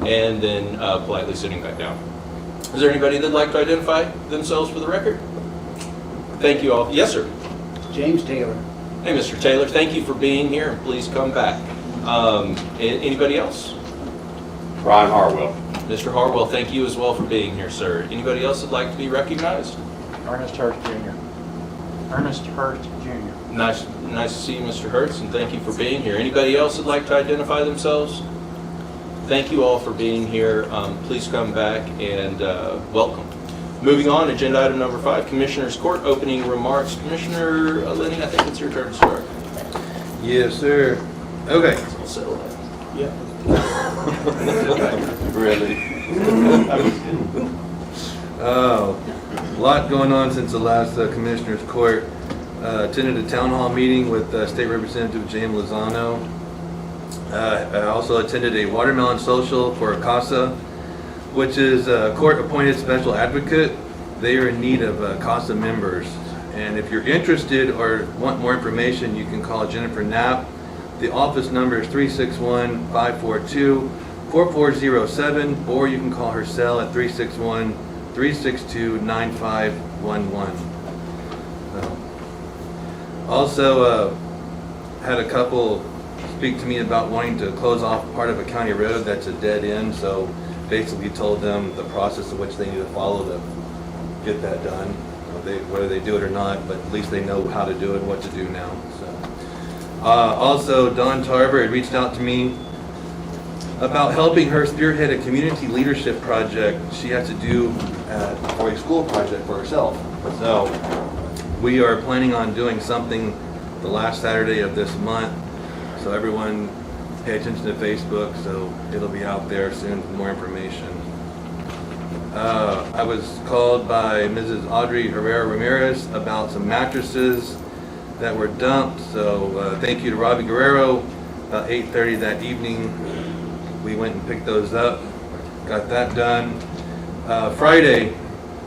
and then politely sitting back down. Is there anybody that'd like to identify themselves for the record? Thank you all. Yes, sir. James Taylor. Hey, Mr. Taylor, thank you for being here, and please come back. Anybody else? Ron Harwell. Mr. Harwell, thank you as well for being here, sir. Anybody else that'd like to be recognized? Ernest Hurst Jr. Ernest Hurst Jr. Nice to see you, Mr. Hertz, and thank you for being here. Anybody else that'd like to identify themselves? Thank you all for being here. Please come back and welcome. Moving on, agenda item number 5, Commissioner's Court opening remarks. Commissioner Lenny, I think it's your turn to start. Yes, sir. Okay. I'll settle that. Yeah. Really? Oh, a lot going on since the last Commissioner's Court. Attended a town hall meeting with State Representative James Lozano. I also attended a watermelon social for CASA, which is a court-appointed special advocate. They are in need of CASA members. And if you're interested or want more information, you can call Jennifer Knapp. The office number is 361-542-4407, or you can call her cell at 361-362-9511. Also, had a couple speak to me about wanting to close off part of a county road that's a dead end, so basically told them the process of which they need to follow to get that done. Whether they do it or not, but at least they know how to do it and what to do now. So, also, Dawn Tarver had reached out to me about helping her spearhead a community leadership project she has to do for a school project for herself. So, we are planning on doing something the last Saturday of this month. So everyone pay attention to Facebook, so it'll be out there soon for more information. I was called by Mrs. Audrey Herrera Ramirez about some mattresses that were dumped. So thank you to Robbie Guerrero. About 8:30 that evening, we went and picked those up. Got that done. Friday,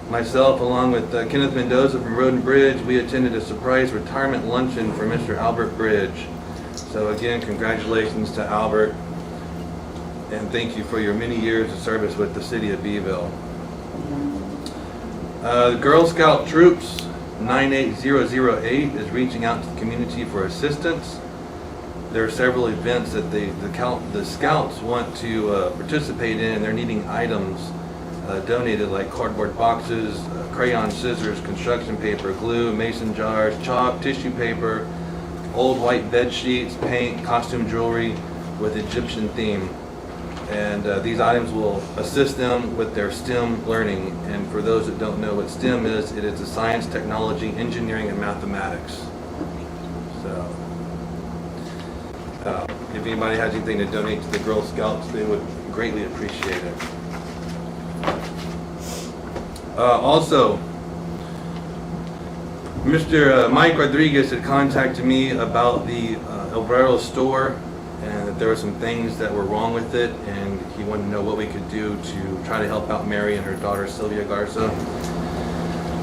myself along with Kenneth Mendoza from Road and Bridge, we attended a surprise retirement luncheon for Mr. Albert Bridge. So again, congratulations to Albert, and thank you for your many years of service with the city of Beeville. The Girl Scout Troops 98008 is reaching out to the community for assistance. There are several events that the Scouts want to participate in, and they're needing items donated, like cardboard boxes, crayon, scissors, construction paper, glue, mason jars, chalk, tissue paper, old white bed sheets, paint, costume jewelry with Egyptian theme. And these items will assist them with their STEM learning. And for those that don't know what STEM is, it is the science, technology, engineering, and mathematics. So if anybody has anything to donate to the Girl Scouts, they would greatly appreciate it. Also, Mr. Mike Rodriguez had contacted me about the Obrero store, and that there were some things that were wrong with it, and he wanted to know what we could do to try to help out Mary and her daughter Sylvia Garza.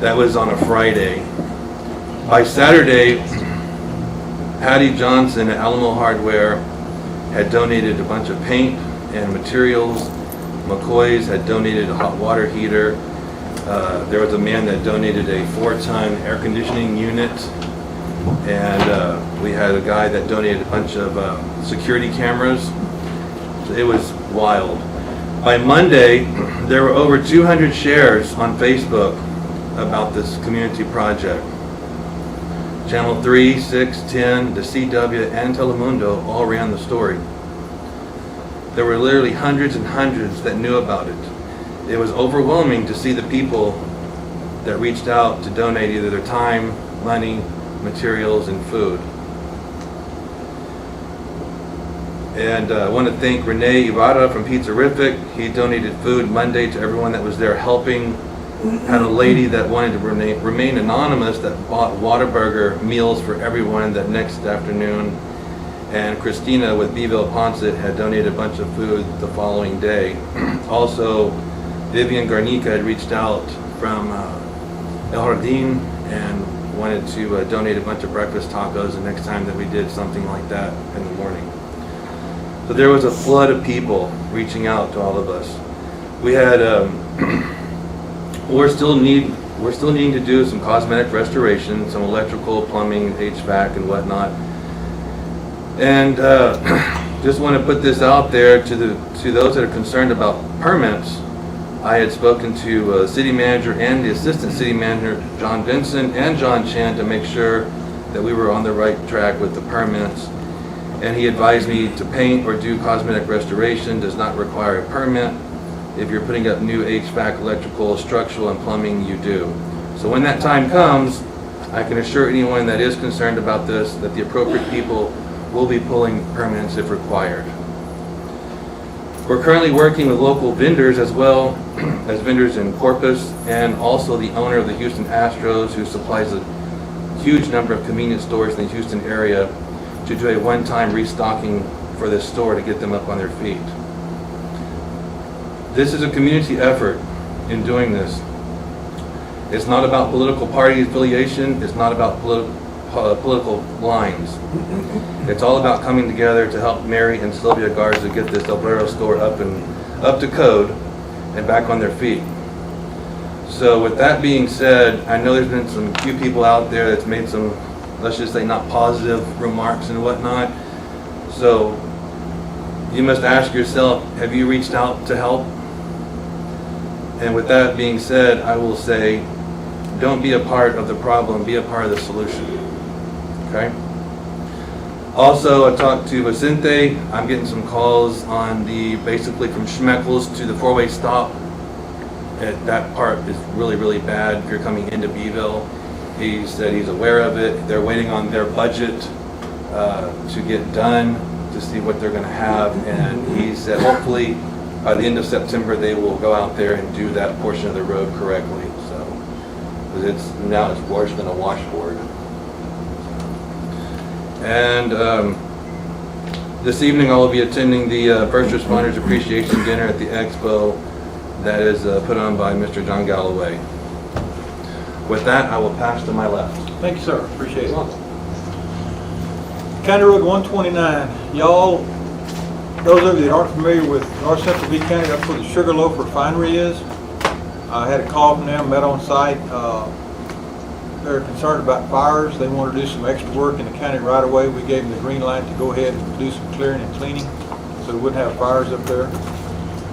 That was on a Friday. By Saturday, Patty Johnson at Alamo Hardware had donated a bunch of paint and materials. McCoy's had donated a hot water heater. There was a man that donated a 4-ton air conditioning unit, and we had a guy that donated a bunch of security cameras. So it was wild. By Monday, there were over 200 shares on Facebook about this community project. Channel 3, 6, 10, the CW, and Telemundo all ran the story. There were literally hundreds and hundreds that knew about it. It was overwhelming to see the people that reached out to donate either their time, money, materials, and food. And I want to thank Renee Ibarra from Pizzarific. He donated food Monday to everyone that was there helping. Had a lady that wanted to remain anonymous that bought Whataburger meals for everyone that next afternoon. And Christina with Beeville Ponset had donated a bunch of food the following day. Also, Vivian Garnica had reached out from El Jardín and wanted to donate a bunch of breakfast tacos the next time that we did something like that in the morning. So there was a flood of people reaching out to all of us. We had, we're still needing to do some cosmetic restoration, some electrical, plumbing, HVAC, and whatnot. And just want to put this out there to those that are concerned about permits. I had spoken to the city manager and the assistant city manager, John Vincent and John Chan, to make sure that we were on the right track with the permits. And he advised me to paint or do cosmetic restoration does not require a permit. If you're putting up new HVAC, electrical, structural, and plumbing, you do. So when that time comes, I can assure anyone that is concerned about this that the appropriate people will be pulling permits if required. We're currently working with local vendors as well as vendors in Corpus, and also the owner of the Houston Astros, who supplies a huge number of convenience stores in the Houston area, to do a one-time restocking for this store to get them up on their feet. This is a community effort in doing this. It's not about political party affiliation. It's not about political lines. It's all about coming together to help Mary and Sylvia Garza get this Obrero store up to code and back on their feet. So with that being said, I know there's been some few people out there that's made some, let's just say, not positive remarks and whatnot. So you must ask yourself, have you reached out to help? And with that being said, I will say, don't be a part of the problem, be a part of the solution. Okay? Also, I talked to Vicente. I'm getting some calls on basically from Schmeckles to the four-way stop. That part is really, really bad if you're coming into Beeville. He said he's aware of it. They're waiting on their budget to get done to see what they're going to have. And he said hopefully by the end of September they will go out there and do that portion of the road correctly. So, because now it's worse than a washboard. And this evening I will be attending the First Responders Appreciation Dinner at the Expo that is put on by Mr. John Galloway. With that, I will pass to my left. Thank you, sir. Appreciate it. County Road 129. Y'all, those of you that aren't familiar with North Central B County, that's where the Sugarloaf Refinery is. I had a call from them, met on site. They're concerned about fires. They want to do some extra work in the county right away. We gave them the green light to go ahead and do some clearing and cleaning so we wouldn't have fires up there.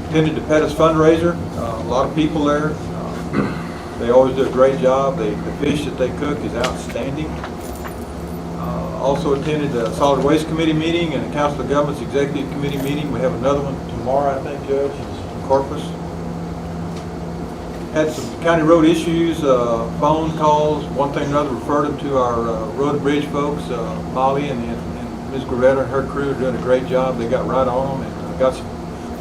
Attended the Pettis fundraiser. A lot of people there. They always do a great job. The fish that they cook is outstanding. Also attended the Solid Waste Committee meeting and the Council of Governments Executive Committee meeting. We have another one tomorrow, I think, Judge, in Corpus. Had some county road issues, phone calls, one thing or another, referred them to our road and bridge folks. Molly and Ms. Gravetta and her crew are doing a great job. They got right on them, and got some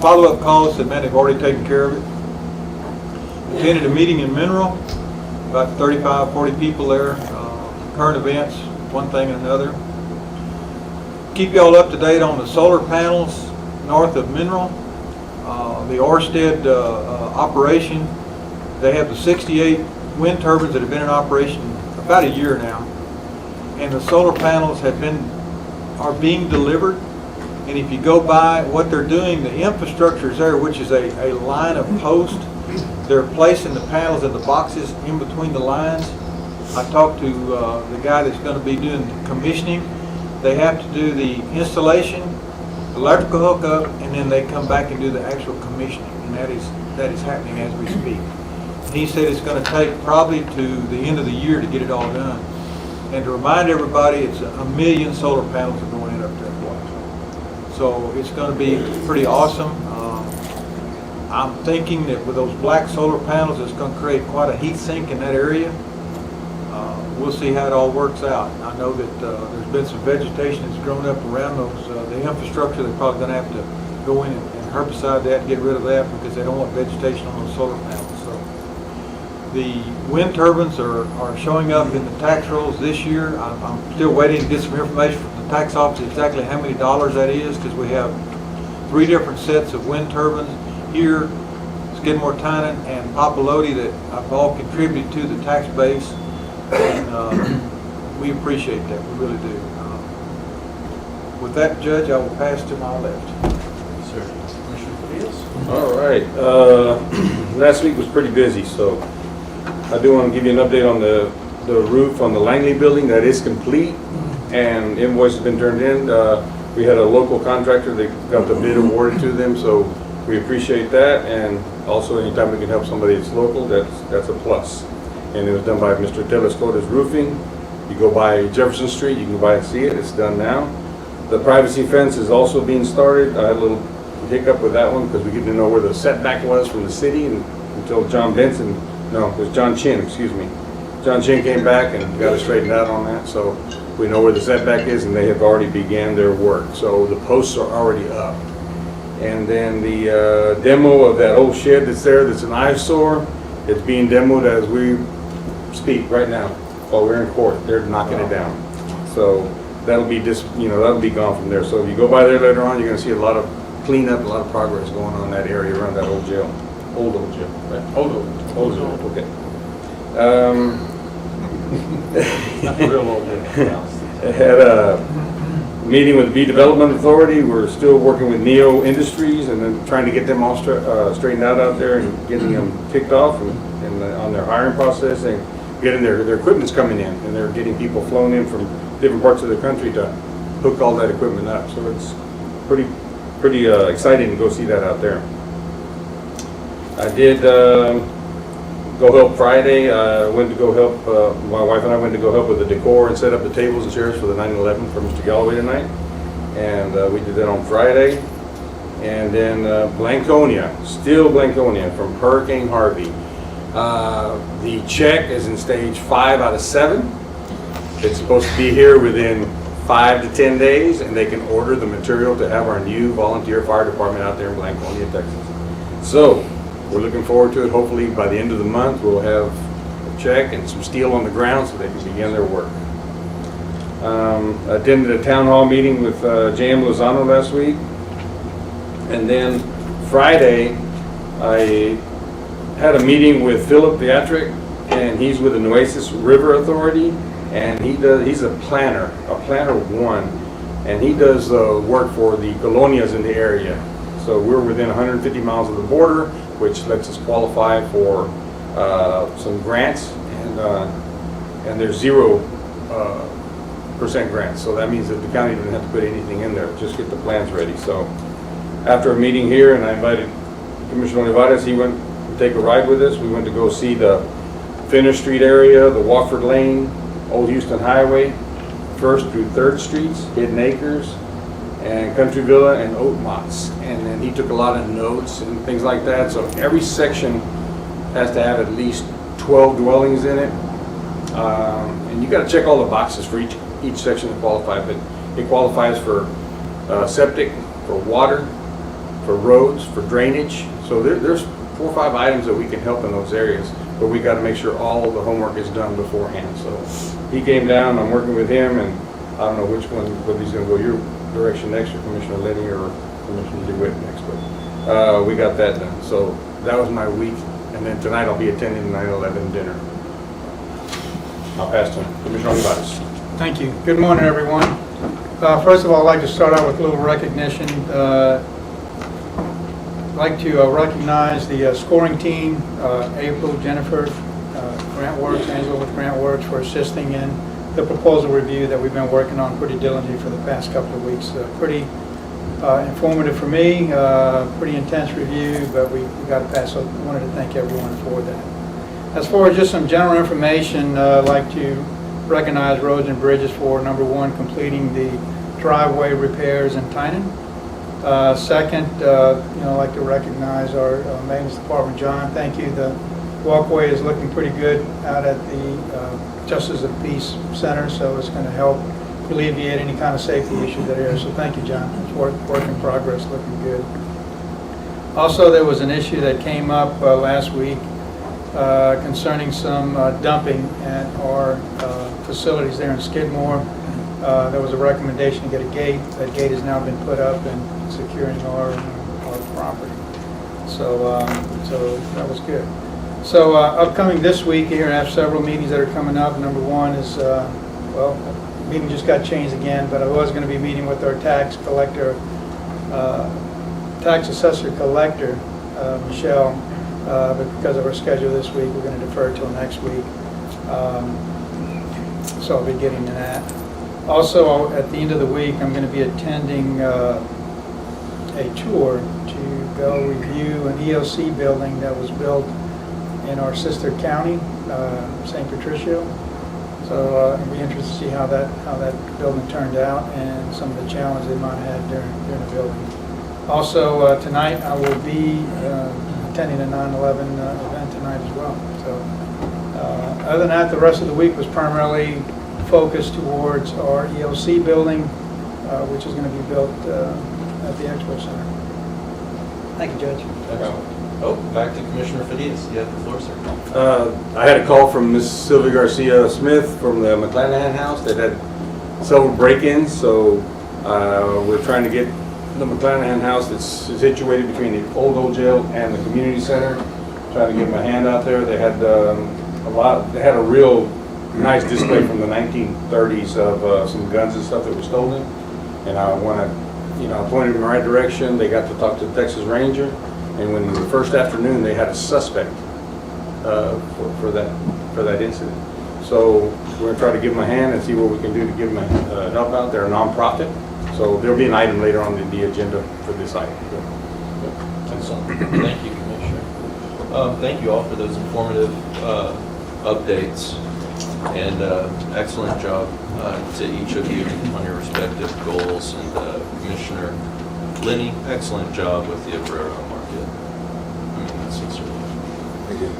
follow-up calls that, man, they've already taken care of it. Attended a meeting in Mineral, about 35, 40 people there, current events, one thing and another. Keep y'all up to date on the solar panels north of Mineral. The Orsted operation, they have the 68 wind turbines that have been in operation about a year now. And the solar panels are being delivered. And if you go by what they're doing, the infrastructure is there, which is a line of posts. They're placing the panels in the boxes in between the lines. I talked to the guy that's going to be doing the commissioning. They have to do the installation, electrical hookup, and then they come back and do the actual commissioning. And that is happening as we speak. He said it's going to take probably to the end of the year to get it all done. And to remind everybody, it's 1 million solar panels are going in up there. So it's going to be pretty awesome. I'm thinking that with those black solar panels, it's going to create quite a heat sink in that area. We'll see how it all works out. I know that there's been some vegetation that's grown up around the infrastructure. They're probably going to have to go in and herbicide that and get rid of that because they don't want vegetation on those solar panels. So the wind turbines are showing up in the tax rolls this year. I'm still waiting to get some information from the tax office exactly how many dollars that is, because we have 3 different sets of wind turbines here, Skidmore, Tynan, and Papalote that have all contributed to the tax base, and we appreciate that. We really do. With that, Judge, I will pass to my left. Sir, Commissioner Beeville? All right, last week was pretty busy, so I do want to give you an update on the roof on the Langley building. That is complete, and invoice has been turned in. We had a local contractor that got the bid awarded to them, so we appreciate that, and also anytime we can help somebody that's local, that's a plus. And it was done by Mr. Telescota's Roofing. You go by Jefferson Street, you can go by and see it, it's done now. The privacy fence is also being started. I had a little hiccup with that one because we didn't know where the setback was from the city until John Chin, excuse me. John Chin came back and got us straightened out on that, so we know where the setback is, and they have already began their work. So the posts are already up. And then the demo of that old shed that's there, that's an eyesore, it's being demoed as we speak right now. While we're in court, they're knocking it down. So that'll be that'll be gone from there. So if you go by there later on, you're going to see a lot of cleanup, a lot of progress going on in that area around that old jail. Old jail, right? Old jail, okay. Real old jail. I had a meeting with the Bee Development Authority. We're still working with Neo Industries and then trying to get them all straightened out there and getting them kicked off and on their hiring process and getting their equipment's coming in, and they're getting people flown in from different parts of the country to hook all that equipment up. So it's pretty exciting to go see that out there. I did go help Friday. Went to go help, my wife and I went to go help with the decor and set up the tables and chairs for the 9/11 for Mr. Galloway tonight. And we did that on Friday. And then still Blanconia from Hurricane Harvey. The check is in stage 5 out of 7. It's supposed to be here within 5 to 10 days, and they can order the material to have our new volunteer fire department out there in Blanconia, Texas. So we're looking forward to it. Hopefully by the end of the month we'll have a check and some steel on the ground so they can begin their work. I attended a town hall meeting with J.M. Lozano last week, and then Friday I had a meeting with Philip Beatrick, and he's with the Nueces River Authority, and he's a planner 1, and he does work for the colonias in the area. So we're within 150 miles of the border, which lets us qualify for some grants, and there's 0% grants. So that means that the county doesn't have to put anything in there, just get the plans ready. So after a meeting here, and I invited Commissioner Olivares, he went to take a ride with us. We went to go see the Finner Street area, the Wofford Lane, Old Houston Highway, 1st through 3rd Streets, Hidden Acres, and Country Villa and Oatmots. And then he took a lot of notes and things like that. So every section has to have at least 12 dwellings in it. And you got to check all the boxes for each section to qualify, but it qualifies for septic, for water, for roads, for drainage. So there's 4 or 5 items that we can help in those areas, but we got to make sure all the homework is done beforehand. So he came down, I'm working with him, and I don't know which one, whether he's going to go your direction next, or Commissioner Lenny or Commissioner DeWitt next, but we got that done. So that was my week, and then tonight I'll be attending the 9/11 dinner. I'll pass to Commissioner Olivares. Thank you. Good morning, everyone. First of all, I'd like to start out with a little recognition. I'd like to recognize the scoring team, April, Jennifer, GrantWorks, Angela with GrantWorks, for assisting in the proposal review that we've been working on pretty diligently for the past couple of weeks. Pretty informative for me, pretty intense review, but we got to pass. So I wanted to thank everyone for that. As far as just some general information, I'd like to recognize Roads and Bridges for, number 1, completing the driveway repairs in Tynan. Second, I'd like to recognize our maintenance department, John. Thank you. The walkway is looking pretty good out at the Justice of Peace Center, so it's going to help alleviate any kind of safety issues that are here. So thank you, John. It's work in progress, looking good. Also, there was an issue that came up last week concerning some dumping at our facilities there in Skidmore. There was a recommendation to get a gate. That gate has now been put up and securing our property. So that was good. So upcoming this week here, I have several meetings that are coming up. Number 1 is, meeting just got changed again, but I was going to be meeting with our tax collector, tax assessor collector, Michelle, but because of our schedule this week, we're going to defer till next week. So I'll be getting to that. Also, at the end of the week, I'm going to be attending a tour to go review an EOC building that was built in our sister county, St. Patricio. So it'll be interesting to see how that building turned out and some of the challenges they might have had during the building. Also, tonight I will be attending a 9/11 event tonight as well. So other than that, the rest of the week was primarily focused towards our EOC building, which is going to be built at the Expo Center. Thank you, Judge. Oh, back to Commissioner Fadias. You have the floor, sir. I had a call from Miss Sylvia Garcia Smith from the McClanahan house that had several break-ins, so we're trying to get the McClanahan house that's situated between the old jail and the community center. Trying to give them a hand out there. They had they had a real nice display from the 1930s of some guns and stuff that were stolen, and I want to, I pointed them in the right direction. They got to talk to the Texas Ranger, and when the first afternoon they had a suspect for that incident. So we're going to try to give them a hand and see what we can do to give them help out. They're a nonprofit, so there'll be an item later on in the agenda for this item. Excellent. Thank you, Commissioner. Thank you all for those informative updates, and excellent job to each of you on your respective goals. And Commissioner Linney, excellent job with the Obrero market. I mean, that's sincerely. Thank you.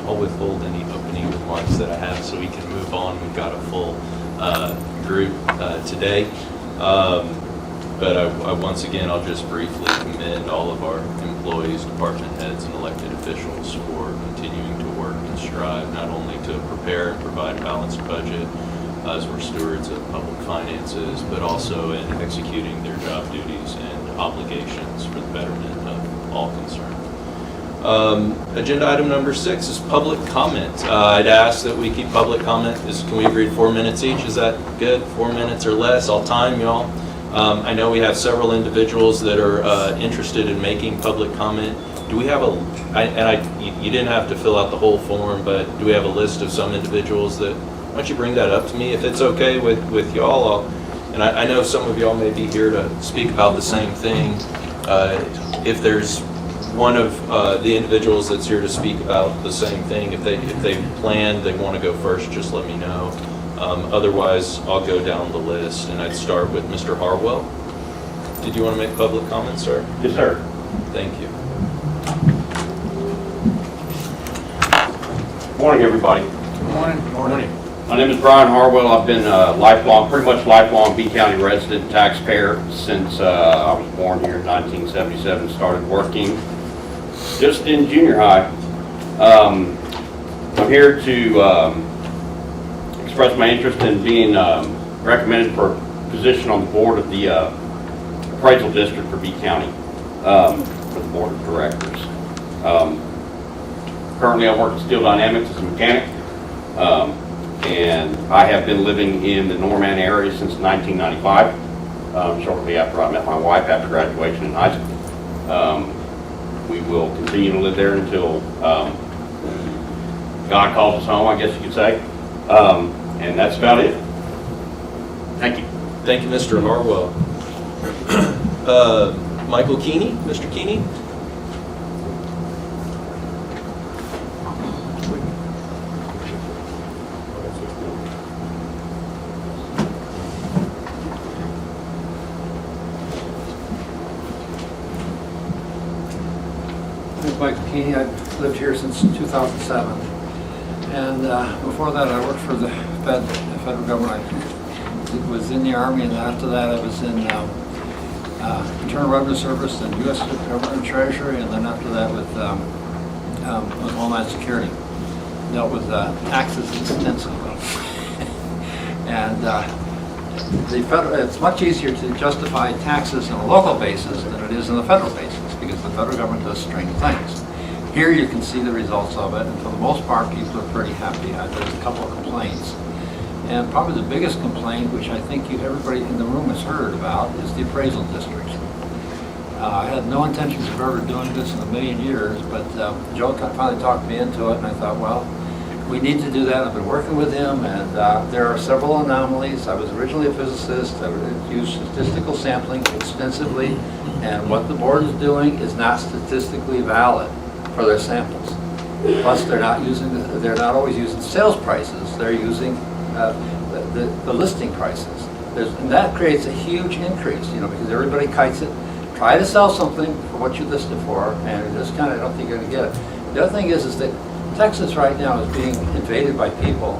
I'll withhold any opening remarks that I have so we can move on. We've got a full group today. But once again, I'll just briefly commend all of our employees, department heads, and elected officials for continuing to work and strive not only to prepare and provide a balanced budget as we're stewards of public finances, but also in executing their job duties and obligations for the betterment of all concerned. Agenda item number 6 is public comment. I'd ask that we keep public comment. Can we agree to 4 minutes each? Is that good? 4 minutes or less? I'll time y'all. I know we have several individuals that are interested in making public comment. Do we have you didn't have to fill out the whole form, but do we have a list of some individuals that, why don't you bring that up to me if it's okay with y'all? And I know some of y'all may be here to speak about the same thing. If there's one of the individuals that's here to speak about the same thing, if they plan, they want to go first, just let me know. Otherwise, I'll go down the list, and I'd start with Mr. Harwell. Did you want to make public comments, sir? Yes, sir. Thank you. Good morning, everybody. Good morning. Morning. My name is Brian Harwell. I've been a pretty much lifelong B County resident taxpayer since I was born here in 1977. Started working just in junior high. I'm here to express my interest in being recommended for a position on the board of the appraisal district for B County, for the board of directors. Currently I work at Steel Dynamics as a mechanic, and I have been living in the Norman area since 1995, shortly after I met my wife after graduation in high school. We will continue to live there until God calls us home, I guess you could say. And that's about it. Thank you. Thank you, Mr. Harwell. Michael Keeney, Mr. Keeney? I'm Michael Keeney. I've lived here since 2007. And before that, I worked for the federal government. I was in the Army, and after that, I was in Internal Revenue Service and U.S. Government Treasury, and then after that with Homeland Security. Dealt with taxes extensively. And it's much easier to justify taxes on a local basis than it is on a federal basis, because the federal government does strange things. Here you can see the results of it, and for the most part, people are pretty happy. There's a couple of complaints. And probably the biggest complaint, which I think everybody in the room has heard about, is the appraisal district. I had no intentions of ever doing this in a million years, but Joe finally talked me into it, and I thought, well, we need to do that. I've been working with him, and there are several anomalies. I was originally a physicist. I used statistical sampling extensively, and what the board is doing is not statistically valid for their samples. Plus, they're not always using sales prices. They're using the listing prices. And that creates a huge increase, because everybody kites it. Try to sell something for what you list it for, and it just kind of don't think you're going to get it. The other thing is that Texas right now is being invaded by people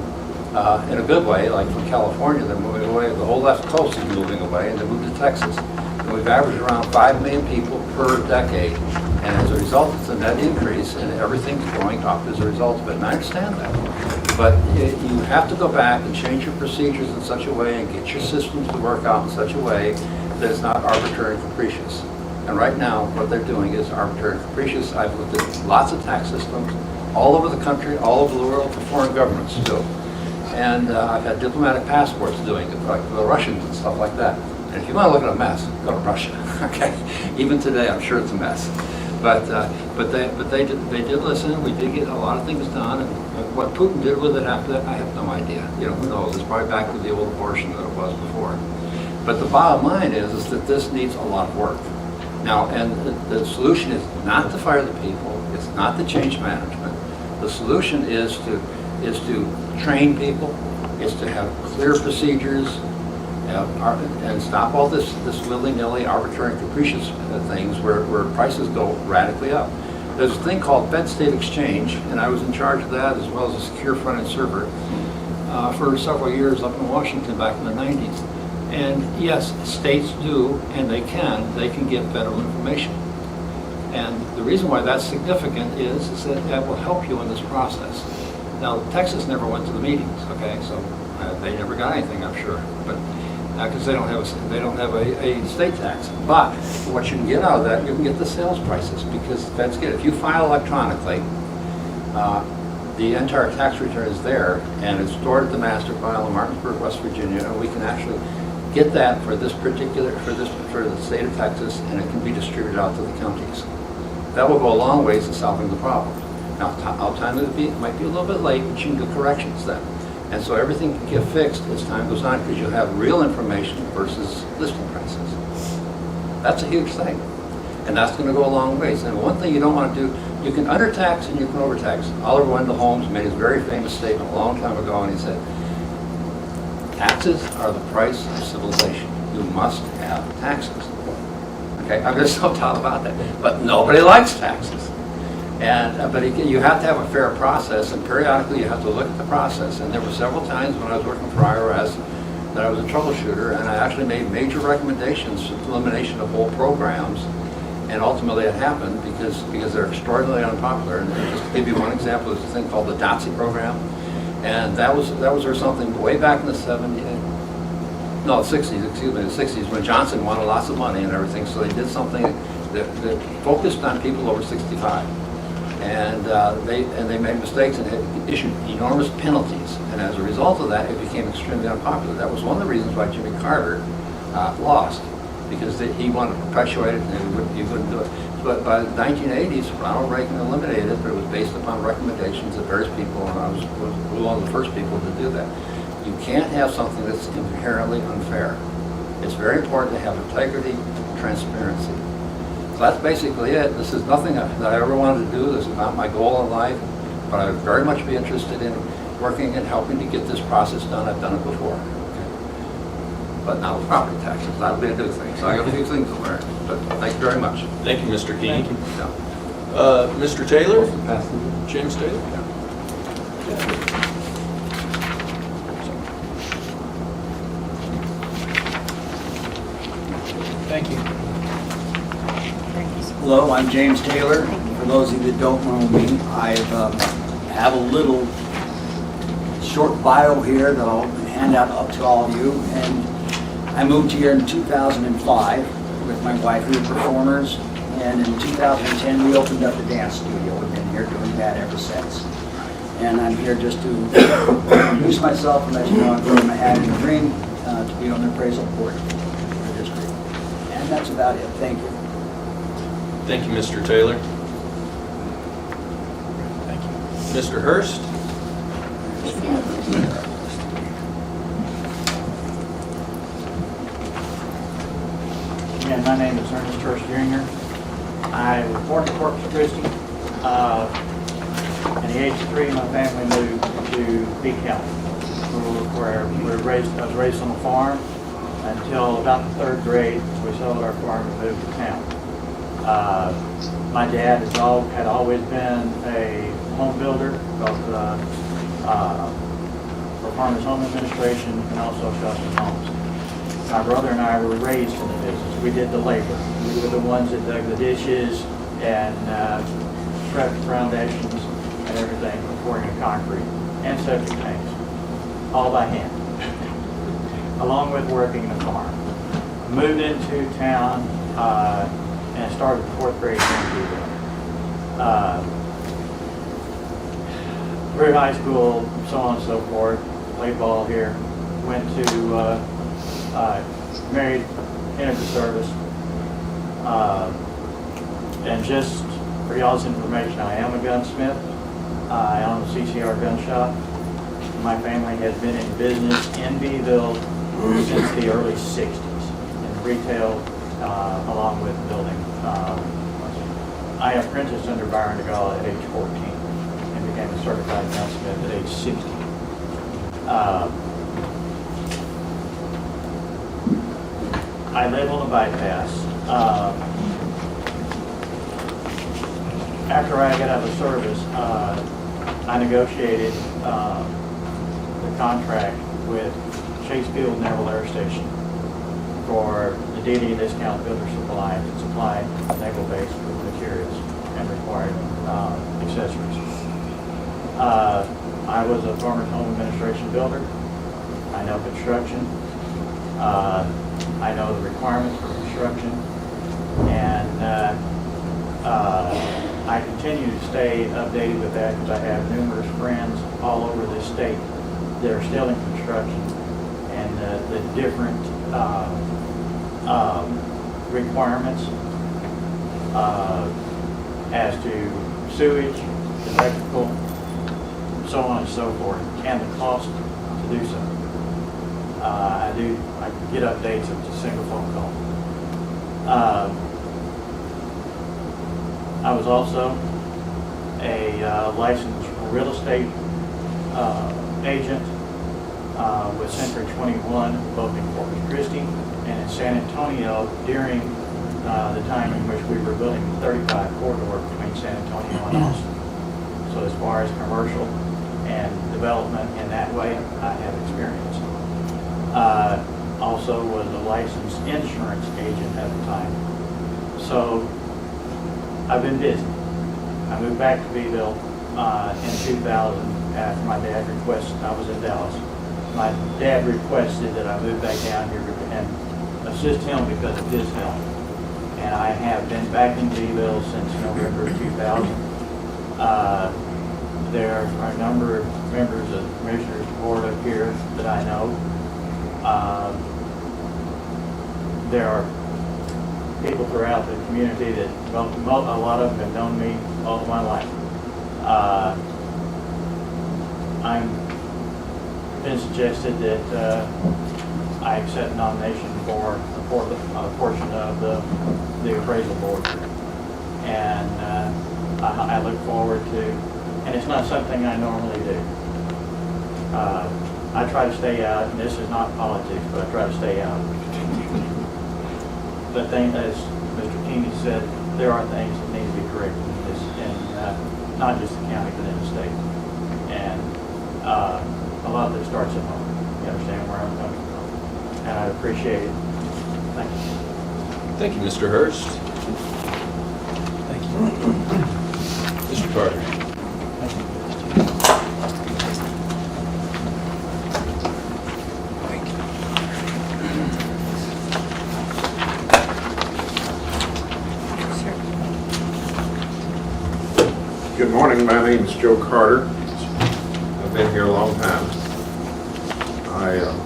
in a good way, like from California. They're moving away. The whole left coast is moving away, and they moved to Texas. And we've averaged around 5 million people per decade. And as a result, it's a net increase, and everything's going up as a result of it. And I understand that. But you have to go back and change your procedures in such a way and get your systems to work out in such a way that it's not arbitrary and capricious. And right now, what they're doing is arbitrary and capricious. I've looked at lots of tax systems all over the country, all over the world, for foreign governments too. And I've had diplomatic passports doing it, like the Russians and stuff like that. And if you want to look at a mess, go to Russia. Okay, even today, I'm sure it's a mess. But they did listen. We did get a lot of things done. And what Putin did with it after that, I have no idea. Who knows? It's probably back to the old abortion that it was before. But the bottom line is that this needs a lot of work. Now, and the solution is not to fire the people. It's not to change management. The solution is to train people. It's to have clear procedures. And stop all this willy-nilly, arbitrary, and capricious things where prices go radically up. There's a thing called Fed-State Exchange, and I was in charge of that as well as a secure front-end server for several years up in Washington back in the 90s. And yes, states do, and they can get better information. And the reason why that's significant is that that will help you in this process. Now, Texas never went to the meetings, okay, so they never got anything, I'm sure, but because they don't have a state tax. But what you can get out of that, you can get the sales prices, because Feds get it. If you file electronically, the entire tax return is there, and it's stored at the master file in Martinsburg, West Virginia, and we can actually get that for the state of Texas, and it can be distributed out to the counties. That will go a long ways in solving the problem. Now, how timely it might be a little bit late, but you can do corrections then. And so everything can get fixed as time goes on, because you'll have real information versus listing prices. That's a huge thing. And that's going to go a long ways. And one thing you don't want to do, you can undertax and you can overtax. Oliver Wendell Holmes made his very famous statement a long time ago, and he said, taxes are the price of civilization. You must have taxes. Okay, I'm just so taught about that. But nobody likes taxes. But you have to have a fair process, and periodically you have to look at the process. And there were several times when I was working for IRS that I was a troubleshooter, and I actually made major recommendations for elimination of whole programs. And ultimately it happened because they're extraordinarily unpopular. And just to give you one example, there's a thing called the DOTSI program. And that was something way back in the 60s, when Johnson wanted lots of money and everything. So they did something that focused on people over 65. And they made mistakes and had issued enormous penalties. And as a result of that, it became extremely unpopular. That was one of the reasons why Jimmy Carter lost, because he wanted to perpetuate it and he wouldn't do it. But by the 1980s, Ronald Reagan eliminated it, but it was based upon recommendations of various people, and I was one of the first people to do that. You can't have something that's inherently unfair. It's very important to have integrity and transparency. So that's basically it. This is nothing that I ever wanted to do. This is not my goal in life, but I would very much be interested in working and helping to get this process done. I've done it before. Okay. But now with property taxes, that'll be a new thing. So I got a few things to learn. But thank you very much. Thank you, Mr. King. Thank you. Yeah. Mr. Taylor? James Taylor? Thank you. Hello, I'm James Taylor. For those of you that don't know me, I have a little short bio here that I'll hand out up to all of you. And I moved here in 2005 with my wife. We were performers, And in 2010, we opened up the dance studio. We've been here doing that ever since. And I'm here just to introduce myself and let you know I'm throwing my hat in the ring to be on the appraisal board for the district. And that's about it. Thank you. Thank you, Mr. Taylor. Thank you. Mr. Hurst? Again, my name is Ernest Hurst Jr. I was born in Corpus Christi. At the age of 3, my family moved to Beeville, where I was raised on a farm until about the 3rd grade. We sold our farm and moved to town. My dad had always been a home builder, both for Farmers Home Administration and also custom homes. My brother and I were raised in the business. We did the labor. We were the ones that dug the ditches and prepped foundations and everything for pouring of concrete and septic tanks, all by hand, along with working the farm. Moved into town and started the 4th grade here in Beeville. Through high school, so on and so forth, played ball here, went to married, entered the service, and just for y'all's information, I am a gunsmith. I own a CCR gun shop. My family has been in business in Beeville since the early 60s, in retail along with building. I apprenticed under Byron DeGaulle at age 14 and became a certified gunsmith at age 60. I live on the bypass. After I got out of service, I negotiated the contract with Chase Field Naval Air Station for the DD discount builder supply to supply naval base with materials and required accessories. I was a Farmers Home Administration builder. I know construction. I know the requirements for construction, and I continue to stay updated with that because I have numerous friends all over this state that are still in construction, and the different requirements as to sewage, electrical, so on and so forth, and the cost to do so. I get updates with a single phone call. I was also a licensed real estate agent with Century 21, both in Corpus Christi and in San Antonio during the time in which we were building the 35 corridor between San Antonio and Austin. So as far as commercial and development in that way, I have experience. Also was a licensed insurance agent at the time. So I've been busy. I moved back to Beeville in 2000 after my dad requested. I was in Dallas. My dad requested that I move back down here and assist him because of his health. And I have been back in Beeville since November 2000. There are a number of members of the Commissioners Board up here that I know. There are people throughout the community that, well, a lot of them have known me all of my life. I'm been suggested that I accept nomination for a portion of the appraisal board, and I look forward to. And it's not something I normally do. I try to stay out, and this is not politics, but I try to stay out. But as Mr. Keeney said, there are things that need to be corrected in this, and not just the county, but in the state. And a lot of it starts at home. You understand where I'm coming from, and I appreciate it. Thank you. Thank you, Mr. Hurst. Thank you. Mr. Carter. morning, my name is Joe Carter. I've been here a long time. I have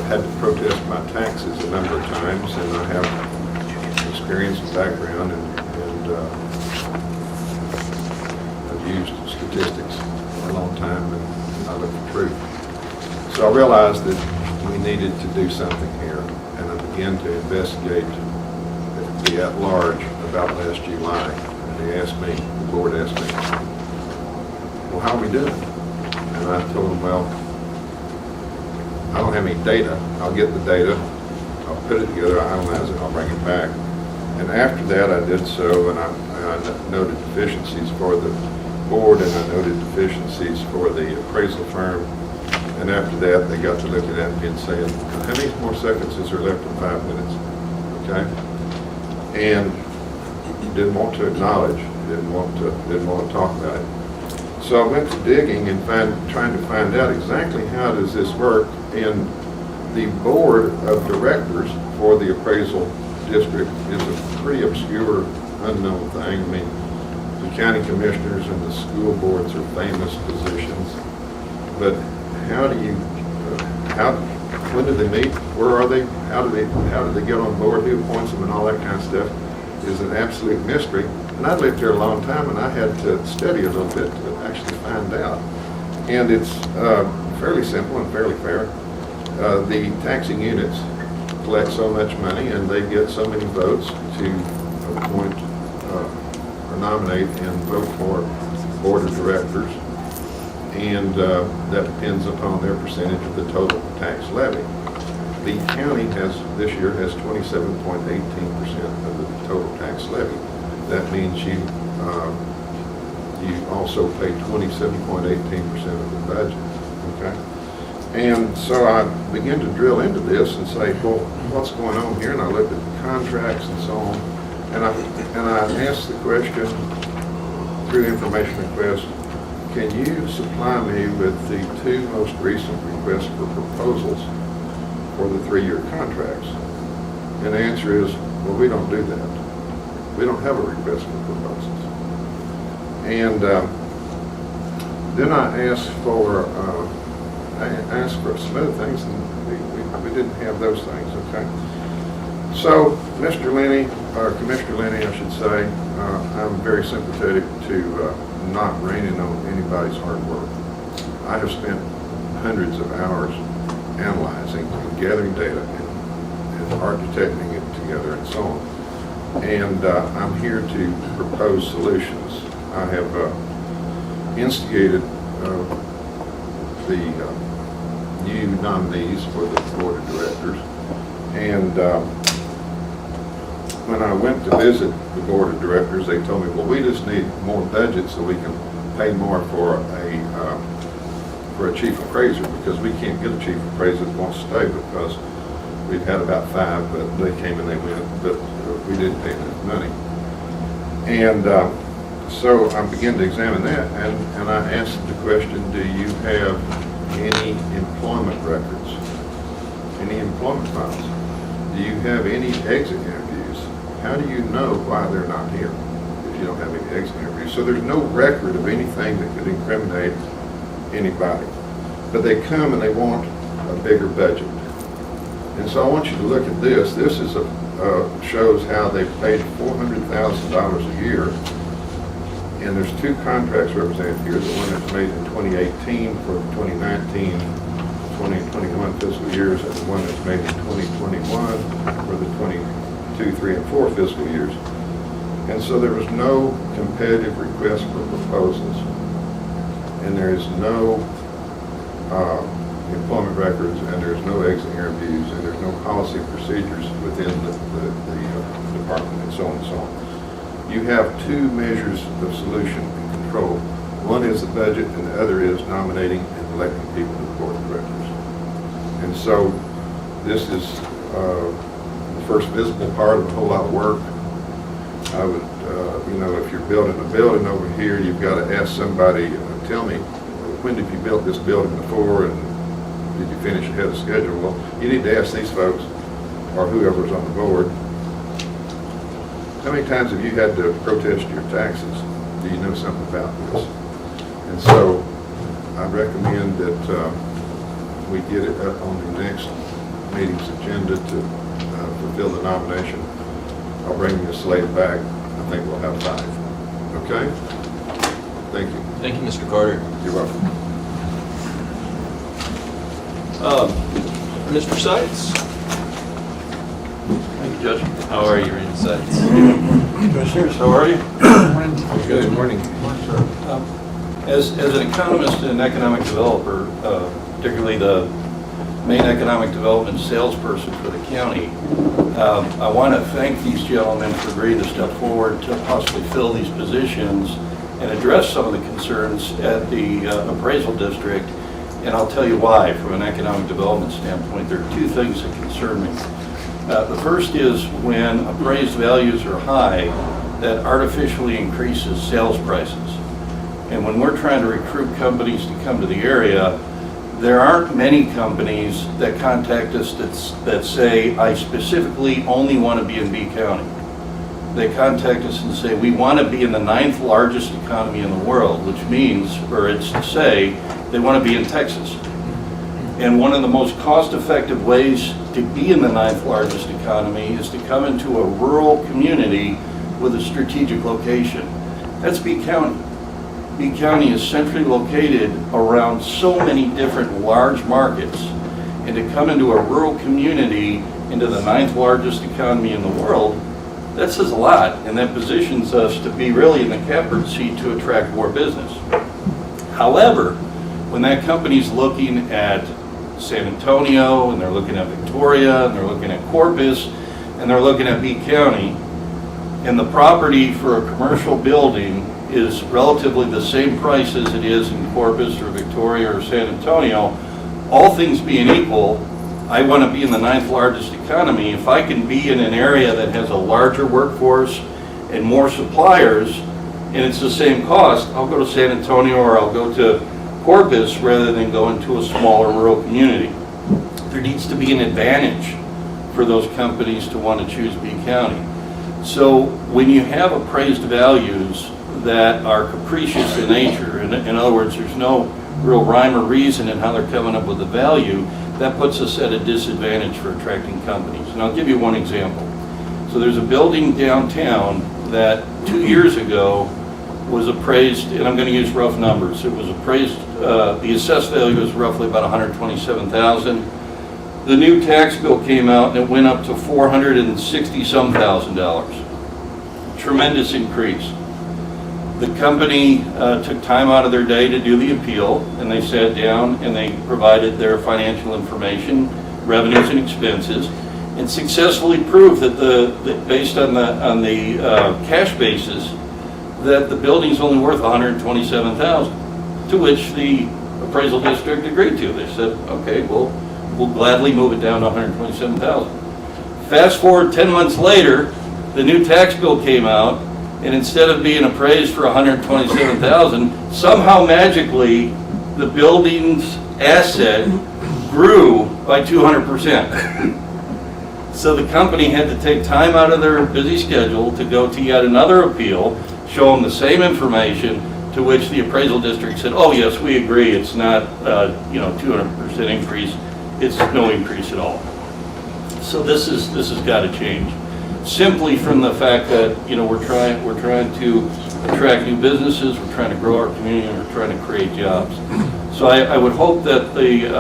had to protest my taxes a number of times, and I have experience and background, and I've used statistics for a long time, and I look for truth. So I realized that we needed to do something here, and I began to investigate the at-large about last July. And they asked me, the board asked me, well, how are we doing? And I told them, well, I don't have any data. I'll get the data, I'll put it together, I'll analyze it, I'll bring it back. And after that, I did so, and I noted deficiencies for the board, and I noted deficiencies for the appraisal firm. And after that, they got to looking at me and saying, how many more seconds is there left in 5 minutes? Okay? And didn't want to acknowledge, didn't want to talk about it. So I went to digging and trying to find out exactly how does this work. And the board of directors for the appraisal district is a pretty obscure, unknown thing. I mean, the county commissioners and the school boards are famous positions, but how do you, when do they meet? Where are they? How do they get on board? Who appoints them and all that kind of stuff is an absolute mystery. And I lived here a long time, and I had to study a little bit to actually find out. And it's fairly simple and fairly fair. The taxing units collect so much money, and they get so many votes to appoint or nominate and vote for board of directors. And that depends upon their percentage of the total tax levy. The county this year has 27.18% of the total tax levy. That means you also pay 27.18% of the budget. Okay, and so I began to drill into this and say, well, what's going on here? And I looked at the contracts and so on, and I asked the question through information request. Can you supply me with the 2 most recent requests for proposals for the 3-year contracts? And the answer is, well, we don't do that. We don't have a request for proposals. And then I asked for some other things, and we didn't have those things, okay? So, Mr. Lenny, or Commissioner Lenny, I should say, I'm very sympathetic to not raining on anybody's hard work. I have spent hundreds of hours analyzing and gathering data and architecting it together and so on. And I'm here to propose solutions. I have instigated the new nominees for the board of directors. And when I went to visit the board of directors, they told me, well, we just need more budget so we can pay more for a chief appraiser, because we can't get a chief appraiser that wants to stay, because we've had about 5, but they came and they went, but we didn't pay enough money. And so I began to examine that, and I asked the question, do you have any employment records, any employment files? Do you have any exit interviews? How do you know why they're not here if you don't have any exit interviews? So there's no record of anything that could incriminate anybody. But they come and they want a bigger budget. And so I want you to look at this. This is shows how they paid $400,000 a year. And there's 2 contracts represented here. The one that's made in 2018 for 2019, 2021 fiscal years, and the one that's made in 2021 for the 22, 3, and 4 fiscal years. And so there was no competitive request for proposals, and there is no employment records, and there's no exit interviews, and there's no policy procedures within the department, and so on and so on. You have 2 measures of solution and control. One is the budget, and the other is nominating and electing people to the board of directors. And so this is the first visible part of a whole lot of work. I would, if you're building a building over here, you've got to ask somebody, tell me, when did you build this building before, and did you finish ahead of schedule? Well, you need to ask these folks, or whoever's on the board, how many times have you had to protest your taxes? do you know something about this? And so I recommend that we get it up on the next meeting's agenda to fulfill the nomination. I'll bring Ms. Slade back. I think we'll have 5. Okay? Thank you. Thank you, Mr. Carter. You're welcome. Mr. Seitz? Thank you, Judge. How are you, Randy Seitz? Commissioners, how are you? Good morning. As an economist and economic developer, particularly the main economic development salesperson for the county, I want to thank these gentlemen for agreeing to step forward to possibly fill these positions and address some of the concerns at the appraisal district. And I'll tell you why. From an economic development standpoint, there are 2 things that concern me. The first is when appraised values are high, that artificially increases sales prices. And when we're trying to recruit companies to come to the area, there aren't many companies that contact us that say, I specifically only want to be in B County. They contact us and say, we want to be in the 9th largest economy in the world, which means, or it's to say, they want to be in Texas. And one of the most cost-effective ways to be in the 9th largest economy is to come into a rural community with a strategic location. That's B County. B County is centrally located around so many different large markets, and to come into a rural community into the 9th largest economy in the world, that says a lot, and that positions us to be really in the catbird seat to attract more business. However, when that company's looking at San Antonio, and they're looking at Victoria, and they're looking at Corpus, and they're looking at B County, and the property for a commercial building is relatively the same price as it is in Corpus or Victoria or San Antonio, all things being equal, I want to be in the 9th largest economy. If I can be in an area that has a larger workforce and more suppliers, and it's the same cost, I'll go to San Antonio or I'll go to Corpus rather than go into a smaller rural community. There needs to be an advantage for those companies to want to choose B County. So when you have appraised values that are capricious in nature, in other words, there's no real rhyme or reason in how they're coming up with the value, that puts us at a disadvantage for attracting companies. And I'll give you one example. So there's a building downtown that 2 years ago was appraised, and I'm going to use rough numbers. It was appraised, the assessed value was roughly about $127,000. The new tax bill came out and it went up to $460-some thousand. Tremendous increase. The company took time out of their day to do the appeal, and they sat down and they provided their financial information, revenues and expenses, and successfully proved that based on the cash basis, that the building's only worth $127,000, to which the appraisal district agreed to. They said, okay, we'll gladly move it down to $127,000. Fast forward 10 months later, the new tax bill came out, and instead of being appraised for $127,000, somehow magically the building's asset grew by 200%. So the company had to take time out of their busy schedule to go to yet another appeal, show them the same information, to which the appraisal district said, oh yes, we agree, it's not 200% increase, it's no increase at all. So this has got to change. Simply from the fact that we're trying to attract new businesses, we're trying to grow our community, and we're trying to create jobs. So I would hope that the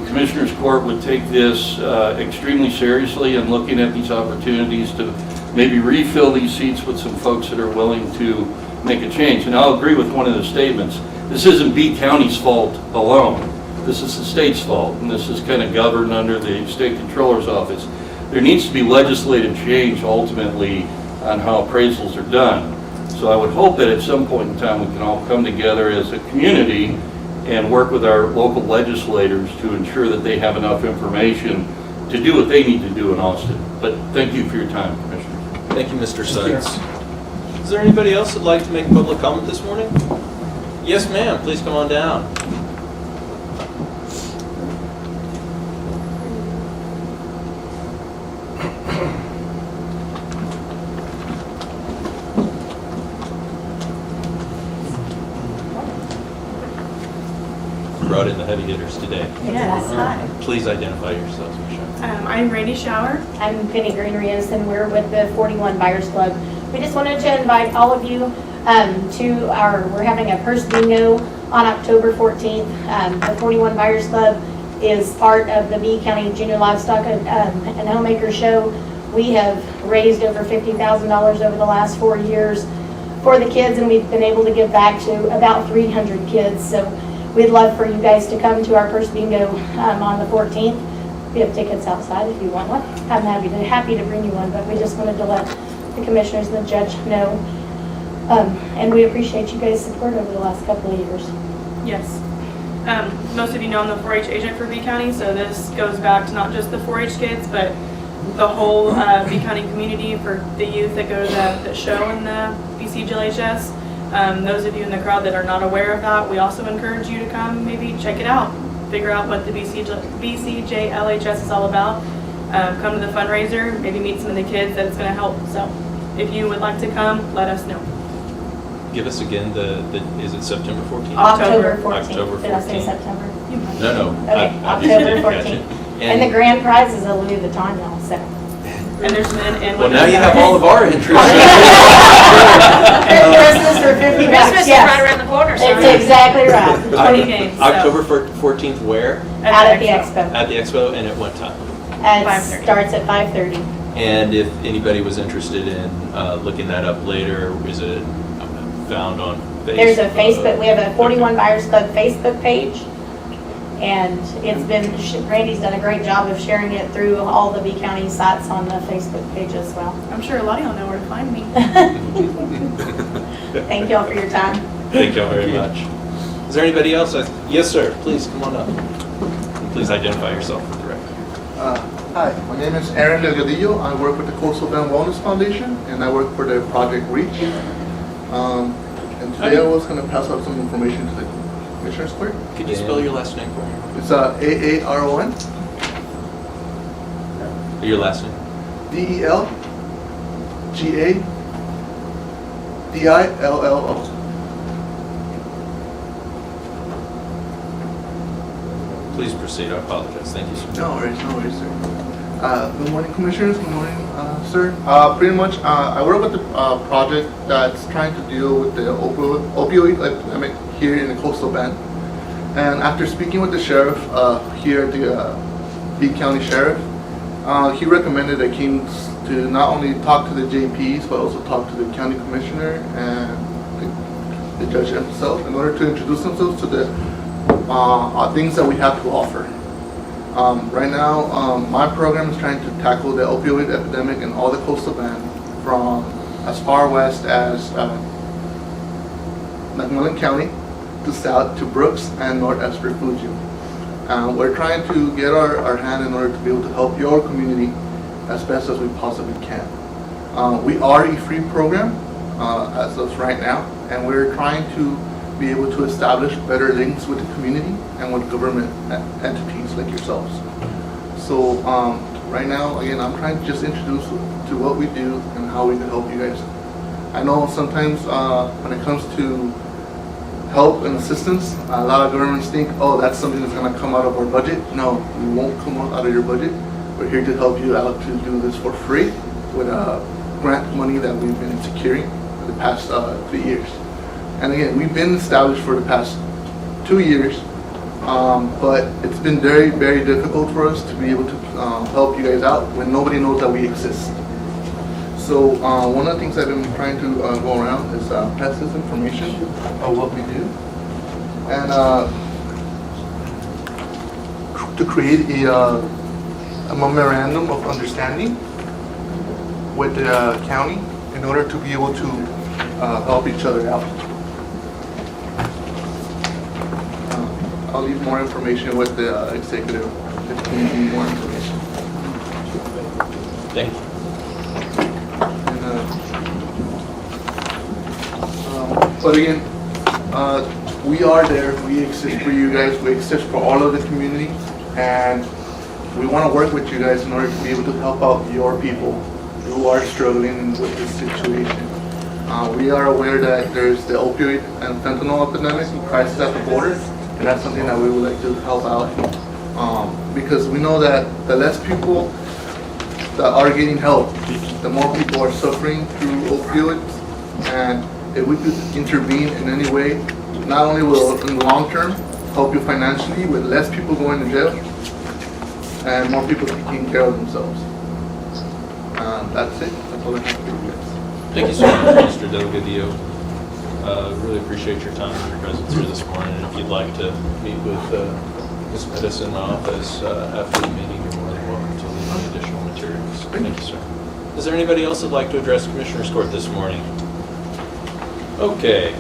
Commissioners Court would take this extremely seriously and looking at these opportunities to maybe refill these seats with some folks that are willing to make a change. And I'll agree with one of the statements. This isn't B County's fault alone. This is the state's fault, and this is kind of governed under the State Controller's Office. There needs to be legislative change ultimately on how appraisals are done. So I would hope that at some point in time we can all come together as a community and work with our local legislators to ensure that they have enough information to do what they need to do in Austin. But thank you for your time, Commissioner. Thank you, Mr. Seitz. Is there anybody else that'd like to make a public comment this morning? Yes, ma'am. Please come on down. brought in the heavy hitters today. Yes, hi. Please identify yourselves, Michelle. I'm Randy Shower. I'm Penny Green-Rios, and we're with the 41 Buyers Club. We just wanted to invite all of you we're having a purse bingo on October 14th. The 41 Buyers Club is part of the Bee County Junior Livestock and Homemaker Show. We have raised over $50,000 over the last 4 years for the kids, and we've been able to give back to about 300 kids. So we'd love for you guys to come to our purse bingo on the 14th. We have tickets outside if you want one. I'm happy to bring you one, but we just wanted to let the commissioners and the judge know. And we appreciate you guys' support over the last couple of years. Yes. Most of you know I'm the 4-H agent for Bee County, so this goes back to not just the 4-H kids, but the whole Bee County community for the youth that go to the show in the BCJLHS. Those of you in the crowd that are not aware of that, we also encourage you to come, maybe check it out, figure out what the BCJLHS is all about. Come to the fundraiser, maybe meet some of the kids that it's going to help. So if you would like to come, let us know. Give us again is it September 14th? October 14th. October Did I say 14th. September? No. Okay, I just didn't October catch it. 14th. And the grand prize is a Louis Vuitton, y'all, so. And there's and Well, now you have all of our interests. Christmas for $50. Christmas is yes. right around the corner, so It's exactly right. 20 games. So. October 14th where? Out at the expo. At the expo, and at what time? It 5:30. starts at 5:30. And if anybody was interested in looking that up later, is it found on Facebook? There's a Facebook, we have a 41 Buyers Club Facebook page. And it's been, Randy's done a great job of sharing it through all the Bee County sites on the Facebook page as well. I'm sure a lot of y'all know where to find me. Thank y'all for your time. Thank y'all very much. Is there anybody else? Yes, sir. Please come on up. And please identify yourself for the record. Hi, my name is Aaron Delgadillo. I work with the Coastal Bend Wellness Foundation, and I work for the Project Reach. And today I was going to pass out some information to the Commissioner's Clerk. Could you spell your last name for me? It's Aaron. Your last name? DELGADILLO. Please proceed. I apologize. Thank you, sir. No worries, sir. Good morning, Commissioners. Good morning, sir. Pretty much, I work with the project that's trying to deal with the opioid epidemic here in the Coastal Bend. And after speaking with the sheriff here at the Bee County Sheriff, he recommended I came to not only talk to the JPs, but also talk to the county commissioner and the judge himself in order to introduce themselves to the things that we have to offer. Right now, my program is trying to tackle the opioid epidemic in all the Coastal Bend, from as far west as McMillan County to south to Brooks and north as Fuji. We're trying to get our hand in order to be able to help your community as best as we possibly can. We are a free program as of right now, and we're trying to be able to establish better links with the community and with government entities like yourselves. So right now, again, I'm trying to just introduce to what we do and how we can help you guys. I know sometimes when it comes to help and assistance, a lot of governments think, oh, that's something that's going to come out of our budget. No, we won't come out of your budget. We're here to help you out to do this for free with grant money that we've been securing for the past 3 years. And again, we've been established for the past 2 years, but it's been very, very difficult for us to be able to help you guys out when nobody knows that we exist. So one of the things I've been trying to go around is pass this information of what we do, and to create a memorandum of understanding with the county in order to be able to help each other out. I'll leave more information with the executive if you need more information. Thank you. But again, we are there. We exist for you guys. We exist for all of the community, and we want to work with you guys in order to be able to help out your people who are struggling with this situation. We are aware that there's the opioid and fentanyl epidemic and crisis at the border, and that's something that we would like to help out. Because we know that the less people that are getting help, the more people are suffering through opioids, and if we could intervene in any way, not only will in the long term help you financially with less people going to jail and more people taking care of themselves. That's it. That's all I have for you guys. Thank you so much, Mr. Delgadillo. Really appreciate your time and your presence here this morning. And if you'd like to meet with Ms. Pettis in my office after the meeting, you're more than welcome to leave any additional materials. Thank you, sir. Is there anybody else that'd like to address Commissioners Court this morning? Okay,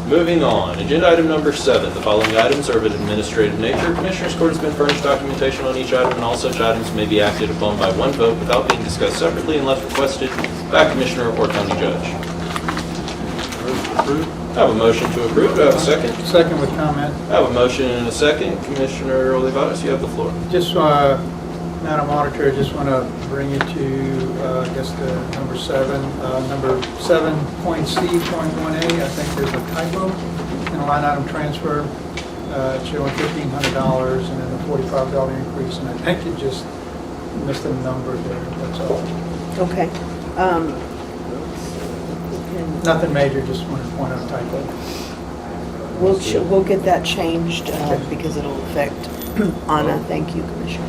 moving on. Agenda item number 7. The following items are of an administrative nature. Commissioners Court has been furnished documentation on each item, and all such items may be acted upon by one vote without being discussed separately unless requested by a Commissioner or County Judge. I have a motion to approve. Do I have a second? Second with comment. I have a motion and a second. Commissioner Olivares, you have the floor. Just, Madam Auditor, I just want to bring you to, I guess, the number 7. Number 7.C.1A, I think there's a typo in a line item transfer showing $1,500 and then a $45 increase, and I think it just missed a number there, that's all. Okay. Nothing major, just wanted to point out a typo. We'll get that changed because it'll affect Anna. Thank you, Commissioner.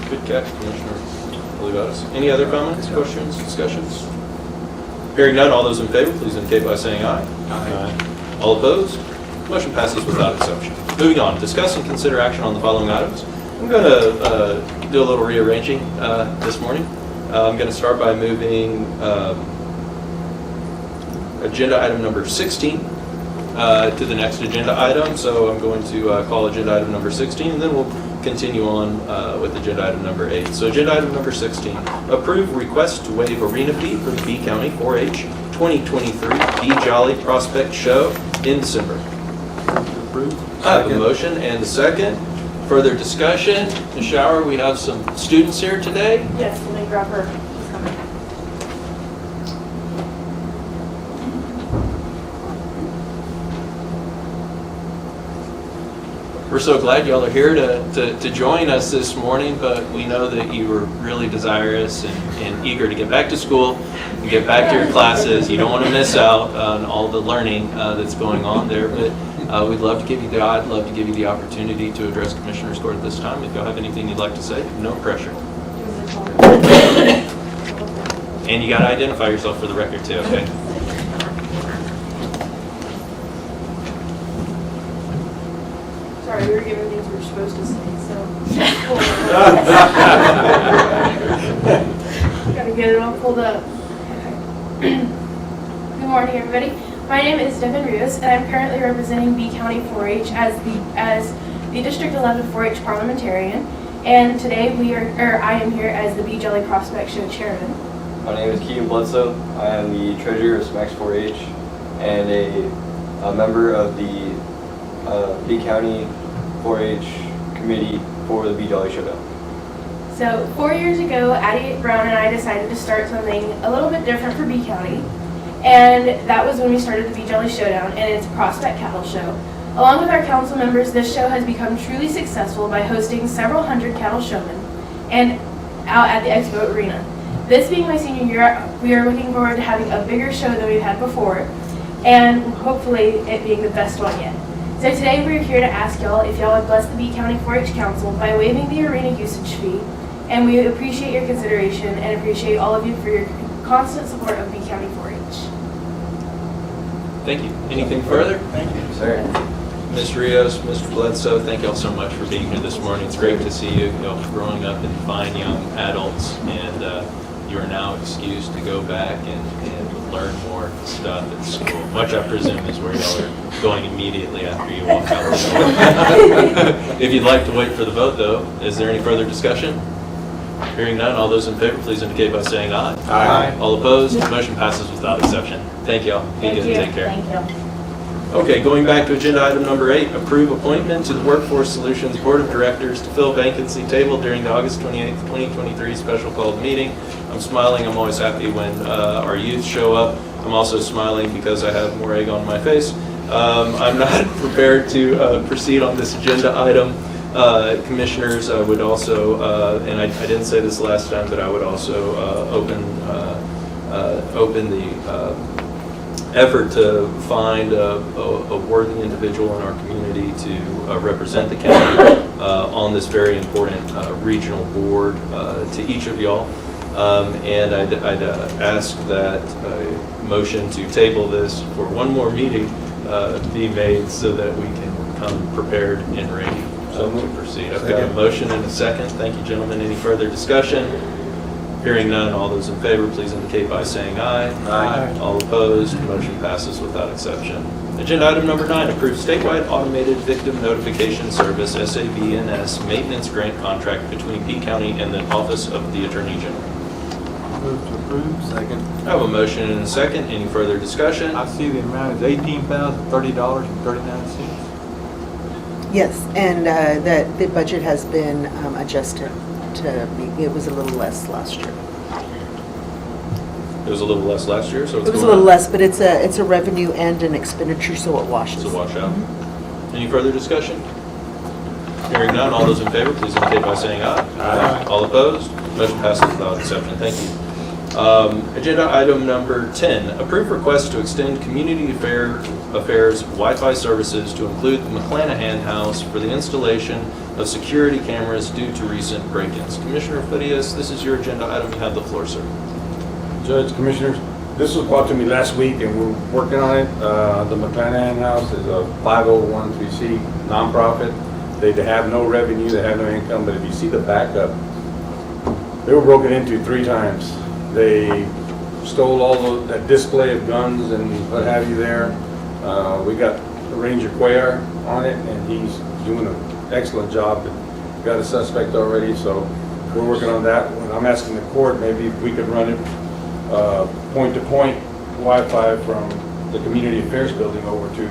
Good catch, Commissioner Olivares. Any other comments, questions, discussions? Hearing none, all those in favor, please indicate by saying aye. Aye. All opposed? Motion passes without exception. Moving on, discuss and consider action on the following items. I'm going to do a little rearranging this morning. I'm going to start by moving agenda item number 16 to the next agenda item. So I'm going to call agenda item number 16, and then we'll continue on with agenda item number 8. So agenda item number 16, approve request to waive arena fee for the B County 4-H 2023 Be Jolly Prospect Show in December. I have a motion and a second. Further discussion? Ms. Shower, we have some students here today. Yes, let me grab her. She's coming. We're so glad y'all are here to join us this morning, but we know that you were really desirous and eager to get back to school and get back to your classes. You don't want to miss out on all the learning that's going on there, but I'd love to give you the opportunity to address Commissioners Court at this time. If y'all have anything you'd like to say, no pressure. And you got to identify yourself for the record too, okay? Sorry, we were given things we were supposed to say, so. Gotta get it all pulled up. Good morning, everybody. My name is Devin Rios, and I'm currently representing B County 4-H as the District 11 4-H parliamentarian. And today I am here as the Be Jolly Prospect Show chairman. My name is Keegan Bledsoe. I am the treasurer of SMAX 4-H and a member of the B County 4-H committee for the Be Jolly Showdown. So 4 years ago, Addie Brown and I decided to start something a little bit different for B County. And that was when we started the Be Jolly Showdown, and it's a Prospect Cattle Show. Along with our council members, this show has become truly successful by hosting several hundred cattle showmen and out at the Expo Arena. This being my senior year, we are looking forward to having a bigger show than we've had before, and hopefully it being the best one yet. So today we're here to ask y'all if y'all would bless the B County 4-H Council by waiving the arena usage fee, and we appreciate your consideration and appreciate all of you for your constant support of B County 4-H. Thank you. Anything further? Thank you. Sir. Ms. Rios, Mr. Bledsoe, thank y'all so much for being here this morning. It's great to see you growing up in fine young adults, and you are now excused to go back and learn more stuff at school, which I presume is where y'all are going immediately after you walk out the door. If you'd like to wait for the vote, though, is there any further discussion? Hearing none, all those in favor, please indicate by saying aye. Aye. All opposed, motion passes without exception. Thank y'all. Be good and take care. Thank you. Okay, going back to agenda item number 8, approve appointment to the Workforce Solutions Board of Directors to fill vacancy tabled during the August 28th, 2023 special called meeting. I'm smiling. I'm always happy when our youth show up. I'm also smiling because I have more egg on my face I'm not prepared to proceed on this agenda item. Commissioners, I would also, and I didn't say this last time, but I would also open the effort to find a worthy individual in our community to represent the county on this very important regional board to each of y'all. And I'd ask that a motion to table this for one more meeting be made so that we can come prepared and ready to proceed. I've got a motion and a second. Thank you, gentlemen. Any further discussion? Hearing none, all those in favor, please indicate by saying aye. Aye. All opposed, motion passes without exception. Agenda item number 9, approve statewide automated victim notification service, SAVNS, maintenance grant contract between P County and the Office of the Attorney General. Move to approve. Second. I have a motion and a second. Any further discussion? I see the amount is $18,030.39. Yes, and that the budget has been adjusted to be, it was a little less last year. It was a little less last year, so it's It was a going little up. less, but it's a revenue and an expenditure, so it washes. It's a washout. Any further discussion? Hearing none, all those in favor, please indicate by saying aye. Aye. All opposed? Motion passes without exception. Thank you. Agenda item number 10, approve request to extend Community Affairs Wi-Fi services to include the McClanahan House for the installation of security cameras due to recent break-ins. Commissioner Farias, this is your agenda item. You have the floor, sir. Judge, Commissioners, this was brought to me last week and we're working on it. The McClanahan House is a 501c nonprofit. They have no revenue, they have no income, but if you see the backup, they were broken into 3 times. They stole all that display of guns and what have you there. We got Ranger Cuellar on it and he's doing an excellent job. Got a suspect already, so we're working on that. I'm asking the court maybe if we could run it point-to-point Wi-Fi from the Community Affairs building over to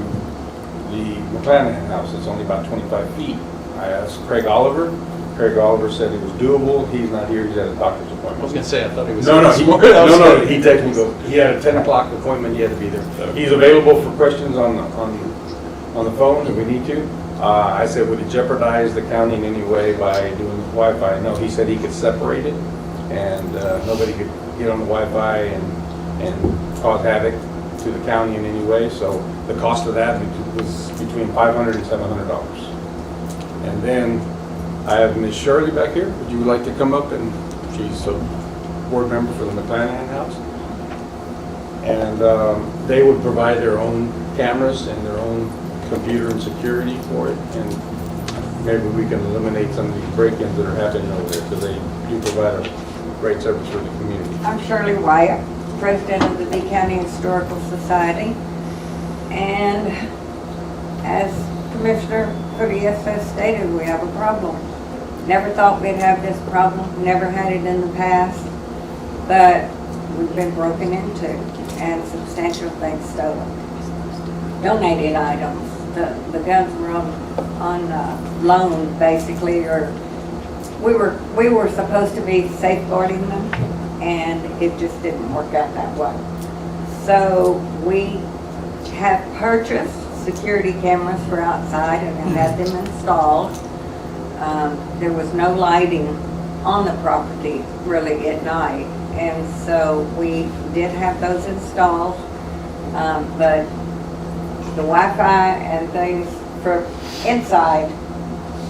the McClanahan House. It's only about 25 feet. I asked Craig Oliver. Craig Oliver said it was doable. He's not here. He's at a doctor's appointment. I was going to say, I thought he was... No, he texted me. He had a 10 o'clock appointment. He had to be there. He's available for questions on the phone if we need to. I said, would it jeopardize the county in any way by doing Wi-Fi? No, he said he could separate it and nobody could get on the Wi-Fi and cause havoc to the county in any way. So the cost of that was between $500 and $700. And then I have Ms. Shirley back here. Would you like to come up? And she's a board member for the McClanahan House. And they would provide their own cameras and their own computer and security for it. And maybe we can eliminate some of these break-ins that are happening over there because they do provide a great service for the community. I'm Shirley Wyatt, President of the B County Historical Society. And as Commissioner Farias has stated, we have a problem. Never thought we'd have this problem, never had it in the past, but we've been broken into and substantial things stolen. Donated items. The guns were on loan, basically, or we were supposed to be safeguarding them, and it just didn't work out that way. So we have purchased security cameras for outside and have had them installed. There was no lighting on the property really at night, and so we did have those installed, but the Wi-Fi and things for inside,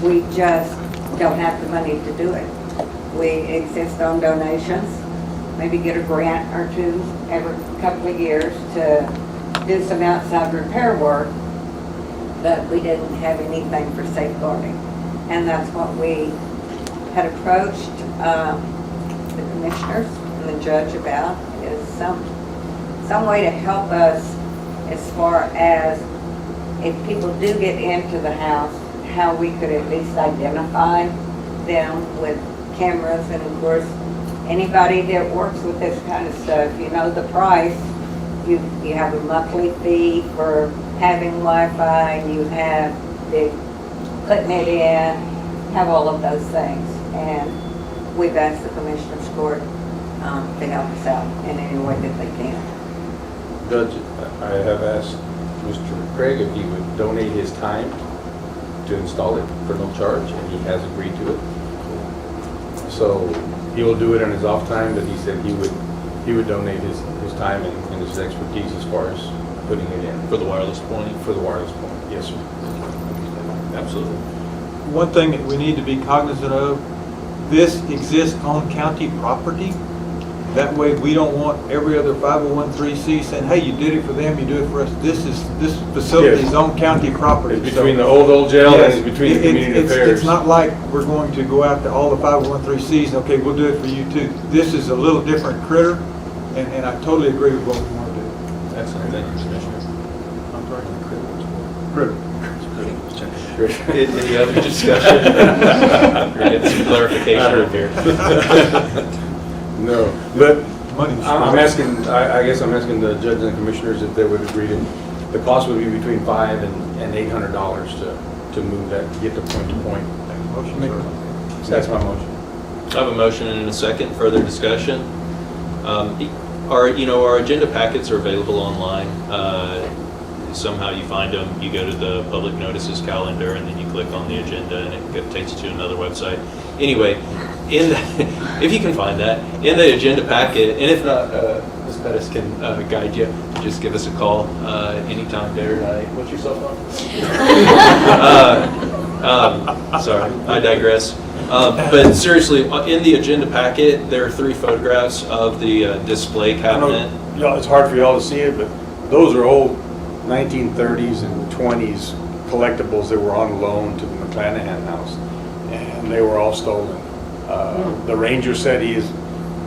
we just don't have the money to do it. We exist on donations, maybe get a grant or two every couple of years to do some outside repair work, but we didn't have anything for safeguarding. And that's what we had approached the commissioners and the judge about, is some way to help us as far as if people do get into the house, how we could at least identify them with cameras. And of course, anybody that works with this kind of stuff, you know the price. You have a monthly fee for having Wi-Fi, you have the putting it in, have all of those things. And we've asked the Commissioner's Court to help us out in any way that they can. Judge, I have asked Mr. Craig if he would donate his time to install it for no charge, and he has agreed to it. So he will do it in his off time, but he said he would donate his time and his expertise as far as putting it in. For the wireless point? For the wireless point, yes, sir. Absolutely. One thing that we need to be cognizant of, this exists on county property. That way, we don't want every other 501(c)(3) saying, hey, you did it for them, you do it for us. This facility is on county property. It's between the old jail and it's between the community affairs. It's not like we're going to go out to all the 501(c)(3)s, okay, we'll do it for you too. This is a little different critter, and I totally agree with what we want to do. Excellent. Thank you, Commissioner. I'm sorry, critter. Any other discussion? We're getting some clarification up here. No, but Money's I'm asking, I guess I'm asking the judges and commissioners if they would agree to, the cost would be between $500 and $800 to move that, get the point to point. Motion, sir. That's my motion. I have a motion and a second. Further discussion? Our agenda packets are available online. Somehow you find them, you go to the public notices calendar, and then you click on the agenda, and it takes you to another website. Anyway, if you can find that, in the agenda packet, and if not, Ms. Pettis can guide you. Just give us a call anytime, day or night. What's your cell phone? Sorry, I digress. But seriously, in the agenda packet, there are 3 photographs of the display cabinet. Y'all, it's hard for y'all to see it, but those are old 1930s and 20s collectibles that were on loan to the McClanahan house, and they were all stolen. The ranger said he has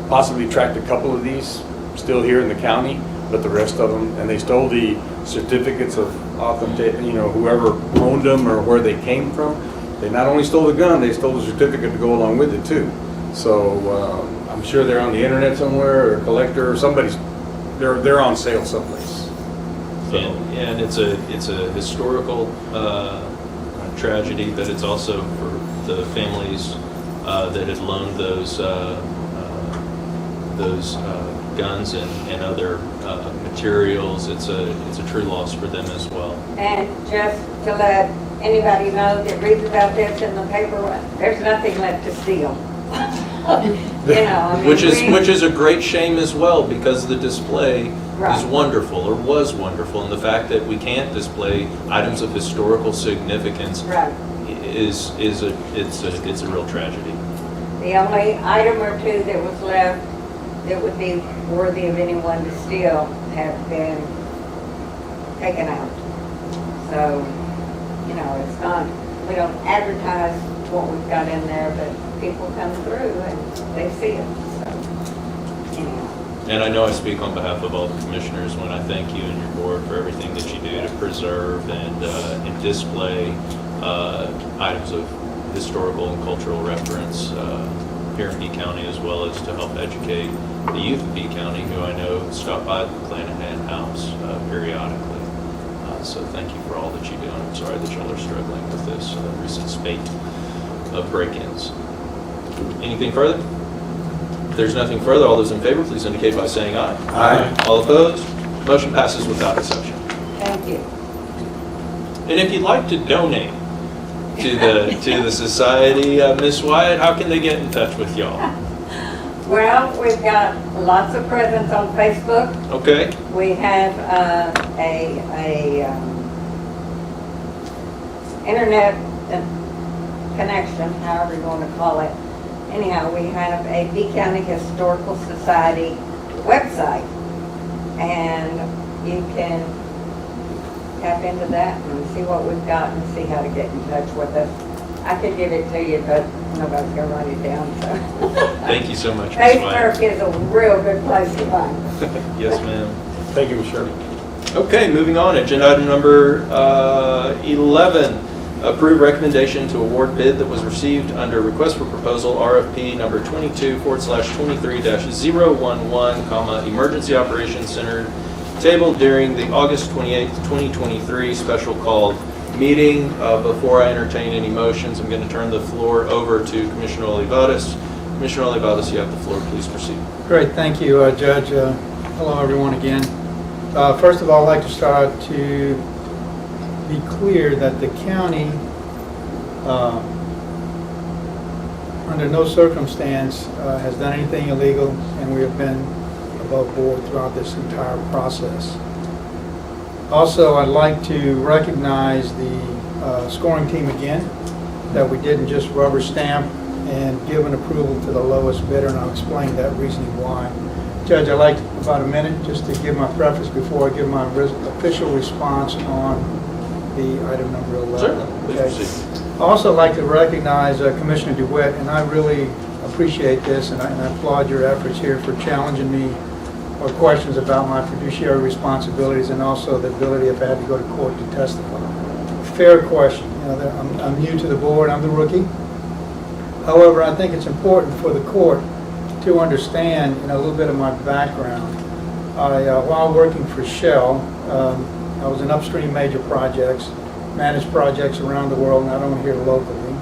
possibly tracked a couple of these still here in the county, but the rest of them, and they stole the certificates of authenticity, whoever owned them or where they came from. They not only stole the gun, they stole the certificate to go along with it too. So I'm sure they're on the internet somewhere, or a collector, or somebody's, they're on sale someplace. So. And it's a historical tragedy, but it's also for the families that had loaned those guns and other materials. It's a true loss for them as well. And just to let anybody know that reads about this in the paper, there's nothing left to steal. Which is a great shame as well, because the display is wonderful, or was wonderful, and the fact that we can't display items of historical significance is a real tragedy. The only item or two that was left that would be worthy of anyone to steal have been taken out. So, it's not, we don't advertise what we've got in there, but people come through and they see it. So, anyhow. And I know I speak on behalf of all the commissioners when I thank you and your board for everything that you do to preserve and display items of historical and cultural reference here in B County, as well as to help educate the youth of B County, who I know stop by the McClanahan house periodically. So thank you for all that you do, and I'm sorry that y'all are struggling with this recent spate of break-ins. Anything further? If there's nothing further, all those in favor, please indicate by saying aye. Aye. All opposed? Motion passes without exception. Thank you. And if you'd like to donate to the society, Ms. Wyatt, how can they get in touch with y'all? Well, we've got lots of presents on Facebook. Okay. We have a internet connection, however you want to call it. Anyhow, we have a B County Historical Society website, and you can tap into that and see what we've got and see how to get in touch with us. I could give it to you, but nobody's going to write it down. So. Thank you so much, Ms. Wyatt. Facebook is a real good place to find us. Yes, ma'am. Thank you, Ms. Shirley. Okay, moving on. Agenda item number 11. Approve recommendation to award bid that was received under request for proposal RFP number 22/23-011, Emergency Operations Center, tabled during the August 28th, 2023 special call meeting. Before I entertain any motions, I'm going to turn the floor over to Commissioner Olivares. Commissioner Olivares, you have the floor. Please proceed. Great, thank you, Judge. Hello, everyone, again. First of all, I'd like to start to be clear that the county, under no circumstance, has done anything illegal, and we have been above board throughout this entire process. Also, I'd like to recognize the scoring team again, that we didn't just rubber stamp and give an approval to the lowest bidder, and I'll explain that reasoning why. Judge, I'd like about a minute just to give my preface before I give my official response on the item number 11. Certainly. Please proceed. I also like to recognize Commissioner DeWitt, and I really appreciate this, and I applaud your efforts here for challenging me or questions about my fiduciary responsibilities, and also the ability if I had to go to court to testify. Fair question. You know, I'm new to the board. I'm the rookie. However, I think it's important for the court to understand, you know, a little bit of my background. While working for Shell, I was in upstream major projects, managed projects around the world, not only here locally,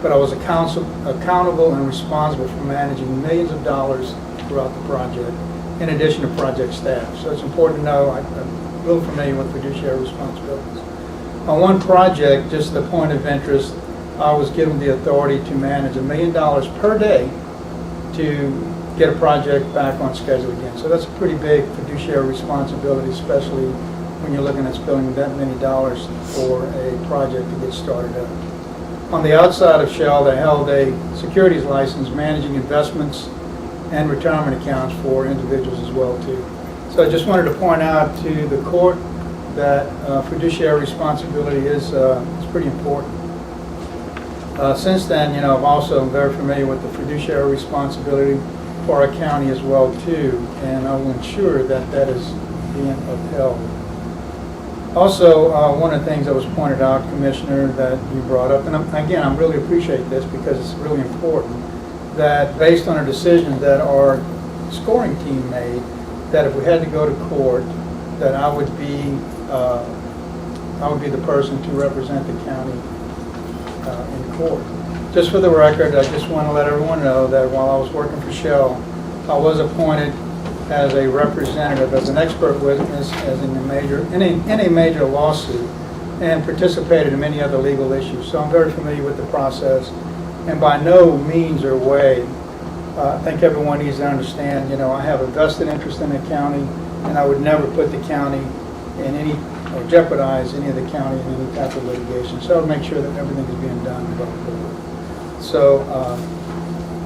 but I was accountable and responsible for managing millions of dollars throughout the project, in addition to project staff. So it's important to know I'm a little familiar with fiduciary responsibilities. On one project, just the point of interest, I was given the authority to manage $1 million per day to get a project back on schedule again. So that's a pretty big fiduciary responsibility, especially when you're looking at spending that many dollars for a project to get started up. On the outside of Shell, they held a securities license managing investments and retirement accounts for individuals as well too. So I just wanted to point out to the court that fiduciary responsibility is pretty important. Since then, you know, I'm also very familiar with the fiduciary responsibility for our county as well too, and I will ensure that that is being upheld. Also, one of the things that was pointed out, Commissioner, that you brought up, and again, I really appreciate this because it's really important, that based on a decision that our scoring team made, that if we had to go to court, that I would be the person to represent the county in court. Just for the record, I just want to let everyone know that while I was working for Shell, I was appointed as a representative, as an expert witness, as in a major lawsuit, and participated in many other legal issues. So I'm very familiar with the process, and by no means or way, I think everyone needs to understand, you know, I have a vested interest in the county, and I would never put the county in any, or jeopardize any of the county in any type of litigation. So I'll make sure that everything is being done above board. So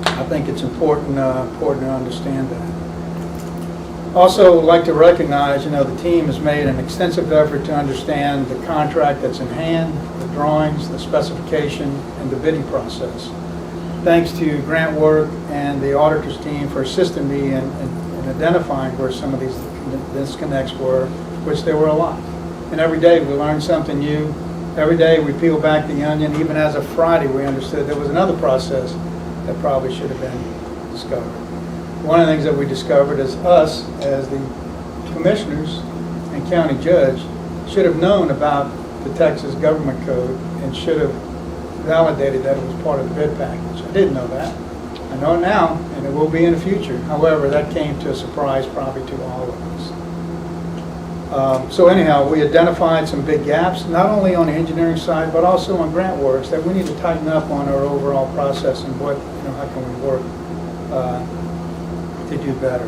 I think it's important to understand that. Also, like to recognize, you know, the team has made an extensive effort to understand the contract that's in hand, the drawings, the specification, and the bidding process. Thanks to grant work and the auditor's team for assisting me in identifying where some of these disconnects were, which there were a lot. And every day we learn something new. Every day we peel back the onion. Even as of Friday, we understood there was another process that probably should have been discovered. One of the things that we discovered is us, as the commissioners and county judge, should have known about the Texas government code and should have validated that it was part of the bid package. I didn't know that. I know it now, and it will be in the future. However, that came to a surprise probably to all of us. So anyhow, we identified some big gaps, not only on the engineering side, but also on grant works, that we need to tighten up on our overall process and what, you know, how can we work to do better.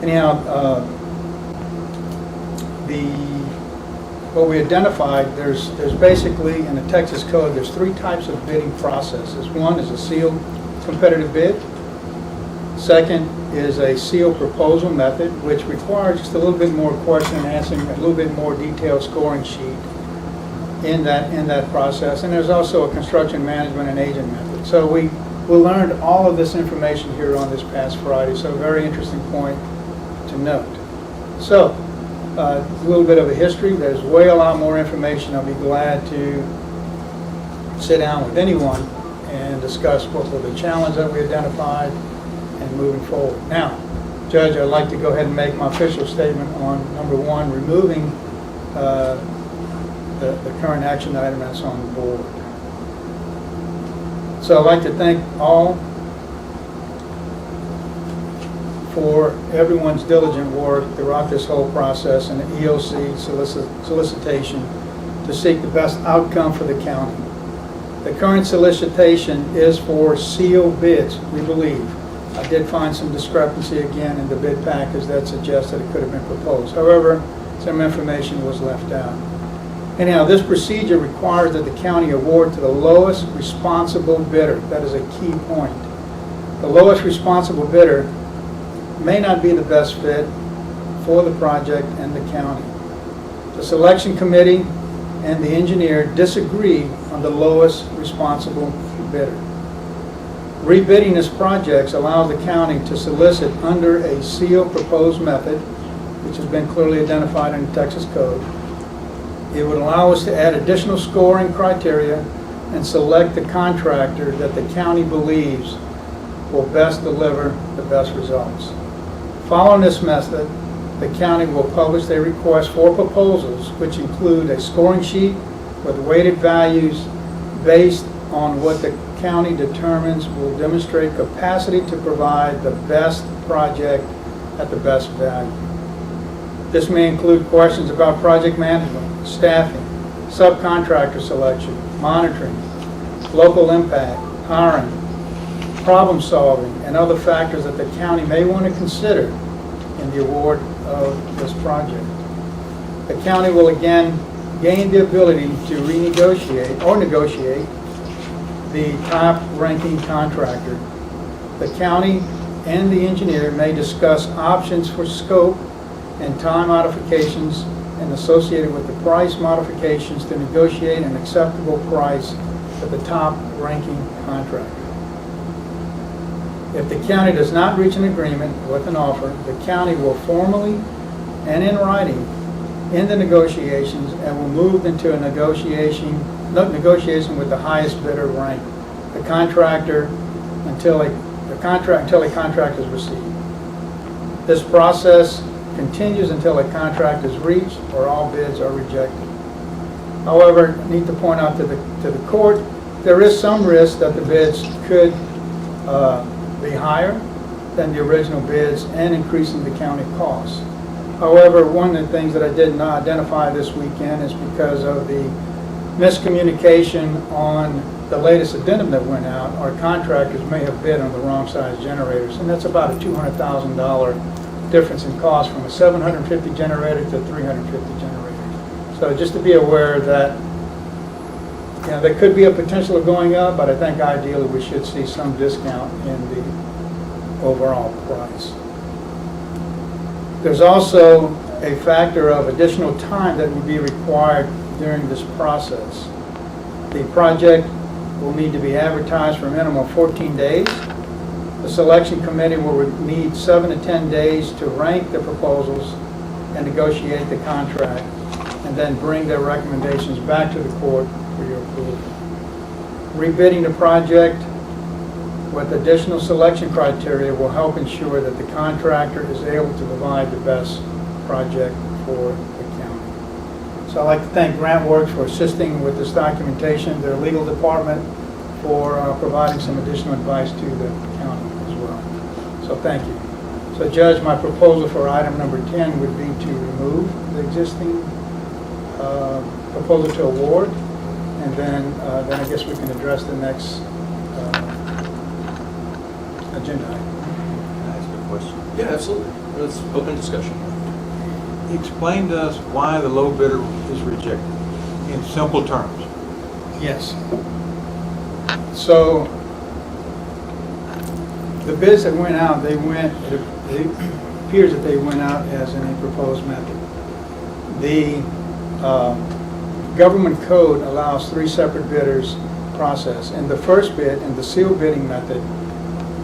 Anyhow, what we identified, there's basically in the Texas code, there's 3 types of bidding processes. One is a sealed competitive bid. Second is a sealed proposal method, which requires just a little bit more question and answering, a little bit more detailed scoring sheet in that process. And there's also a construction management and agent method. So we learned all of this information here on this past Friday. So a very interesting point to note. So a little bit of a history. There's way a lot more information. I'll be glad to sit down with anyone and discuss what were the challenges that we identified and moving forward. Now, Judge, I'd like to go ahead and make my official statement on number 1, removing the current action item that's on the board. So I'd like to thank all for everyone's diligent work throughout this whole process and the EOC solicitation to seek the best outcome for the county. The current solicitation is for sealed bids, we believe. I did find some discrepancy again in the bid package that suggests that it could have been proposed. However, some information was left out. Anyhow, this procedure requires that the county award to the lowest responsible bidder. That is a key point. The lowest responsible bidder may not be the best fit for the project and the county. The selection committee and the engineer disagree on the lowest responsible bidder. Rebidding this project allows the county to solicit under a sealed proposed method, which has been clearly identified in the Texas Code. It would allow us to add additional scoring criteria and select the contractor that the county believes will best deliver the best results. Following this method, the county will publish their request for proposals, which include a scoring sheet with weighted values based on what the county determines will demonstrate capacity to provide the best project at the best value. This may include questions about project management, staffing, subcontractor selection, monitoring, local impact, hiring, problem solving, and other factors that the county may want to consider in the award of this project. The county will again gain the ability to renegotiate or negotiate the top ranking contractor. The county and the engineer may discuss options for scope and time modifications and associated with the price modifications to negotiate an acceptable price for the top ranking contractor. If the county does not reach an agreement with an offer, the county will formally and in writing end the negotiations and will move into a negotiation with the highest bidder rank, the contractor until a contract is received. This process continues until a contract is reached or all bids are rejected. However, I need to point out to the court, there is some risk that the bids could be higher than the original bids and increasing the county costs. However, one of the things that I did not identify this weekend is because of the miscommunication on the latest addendum that went out, our contractors may have bid on the wrong size generators, and that's about a $200,000 difference in cost from a 750 generator to a 350 generator. So just to be aware that there could be a potential of going up, but I think ideally we should see some discount in the overall price. There's also a factor of additional time that would be required during this process. The project will need to be advertised for a minimum of 14 days. The selection committee will need 7 to 10 days to rank the proposals and negotiate the contract, and then bring their recommendations back to the court for your approval. Rebidding the project with additional selection criteria will help ensure that the contractor is able to provide the best project for the county. So I'd like to thank GrantWorks for assisting with this documentation, their legal department for providing some additional advice to the county as well. So thank you. So Judge, my proposal for item number 10 would be to remove the existing proposal to award, and then I guess we can address the next agenda item. Can I ask a question? Yeah, absolutely. Let's open discussion. Explain to us why the low bidder is rejected in simple terms. Yes. So the bids that went out, it appears that they went out as in a proposed method. The government code allows 3 separate bidders process. In the first bid, in the sealed bidding method,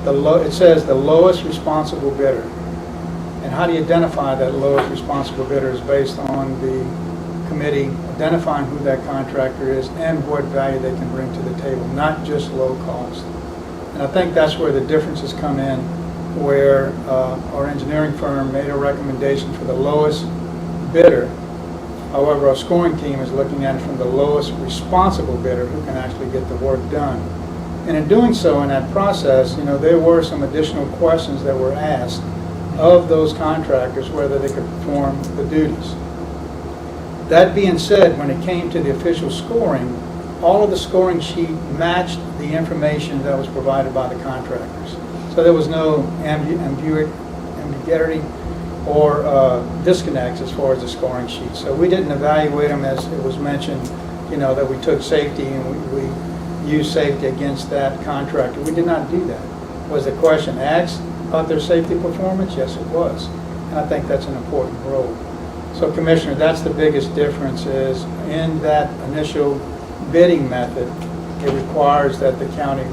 it says the lowest responsible bidder. And how do you identify that lowest responsible bidder is based on the committee identifying who that contractor is and what value they can bring to the table, not just low cost. And I think that's where the differences come in, where our engineering firm made a recommendation for the lowest bidder. However, our scoring team is looking at it from the lowest responsible bidder who can actually get the work done. And in doing so, in that process, there were some additional questions that were asked of those contractors whether they could perform the duties. That being said, when it came to the official scoring, all of the scoring sheet matched the information that was provided by the contractors. So there was no ambiguity or disconnects as far as the scoring sheet. So we didn't evaluate them as it was mentioned, that we took safety and we used safety against that contractor. We did not do that. Was the question asked about their safety performance? Yes, it was. And I think that's an important role. So Commissioner, that's the biggest difference is in that initial bidding method, it requires that the county.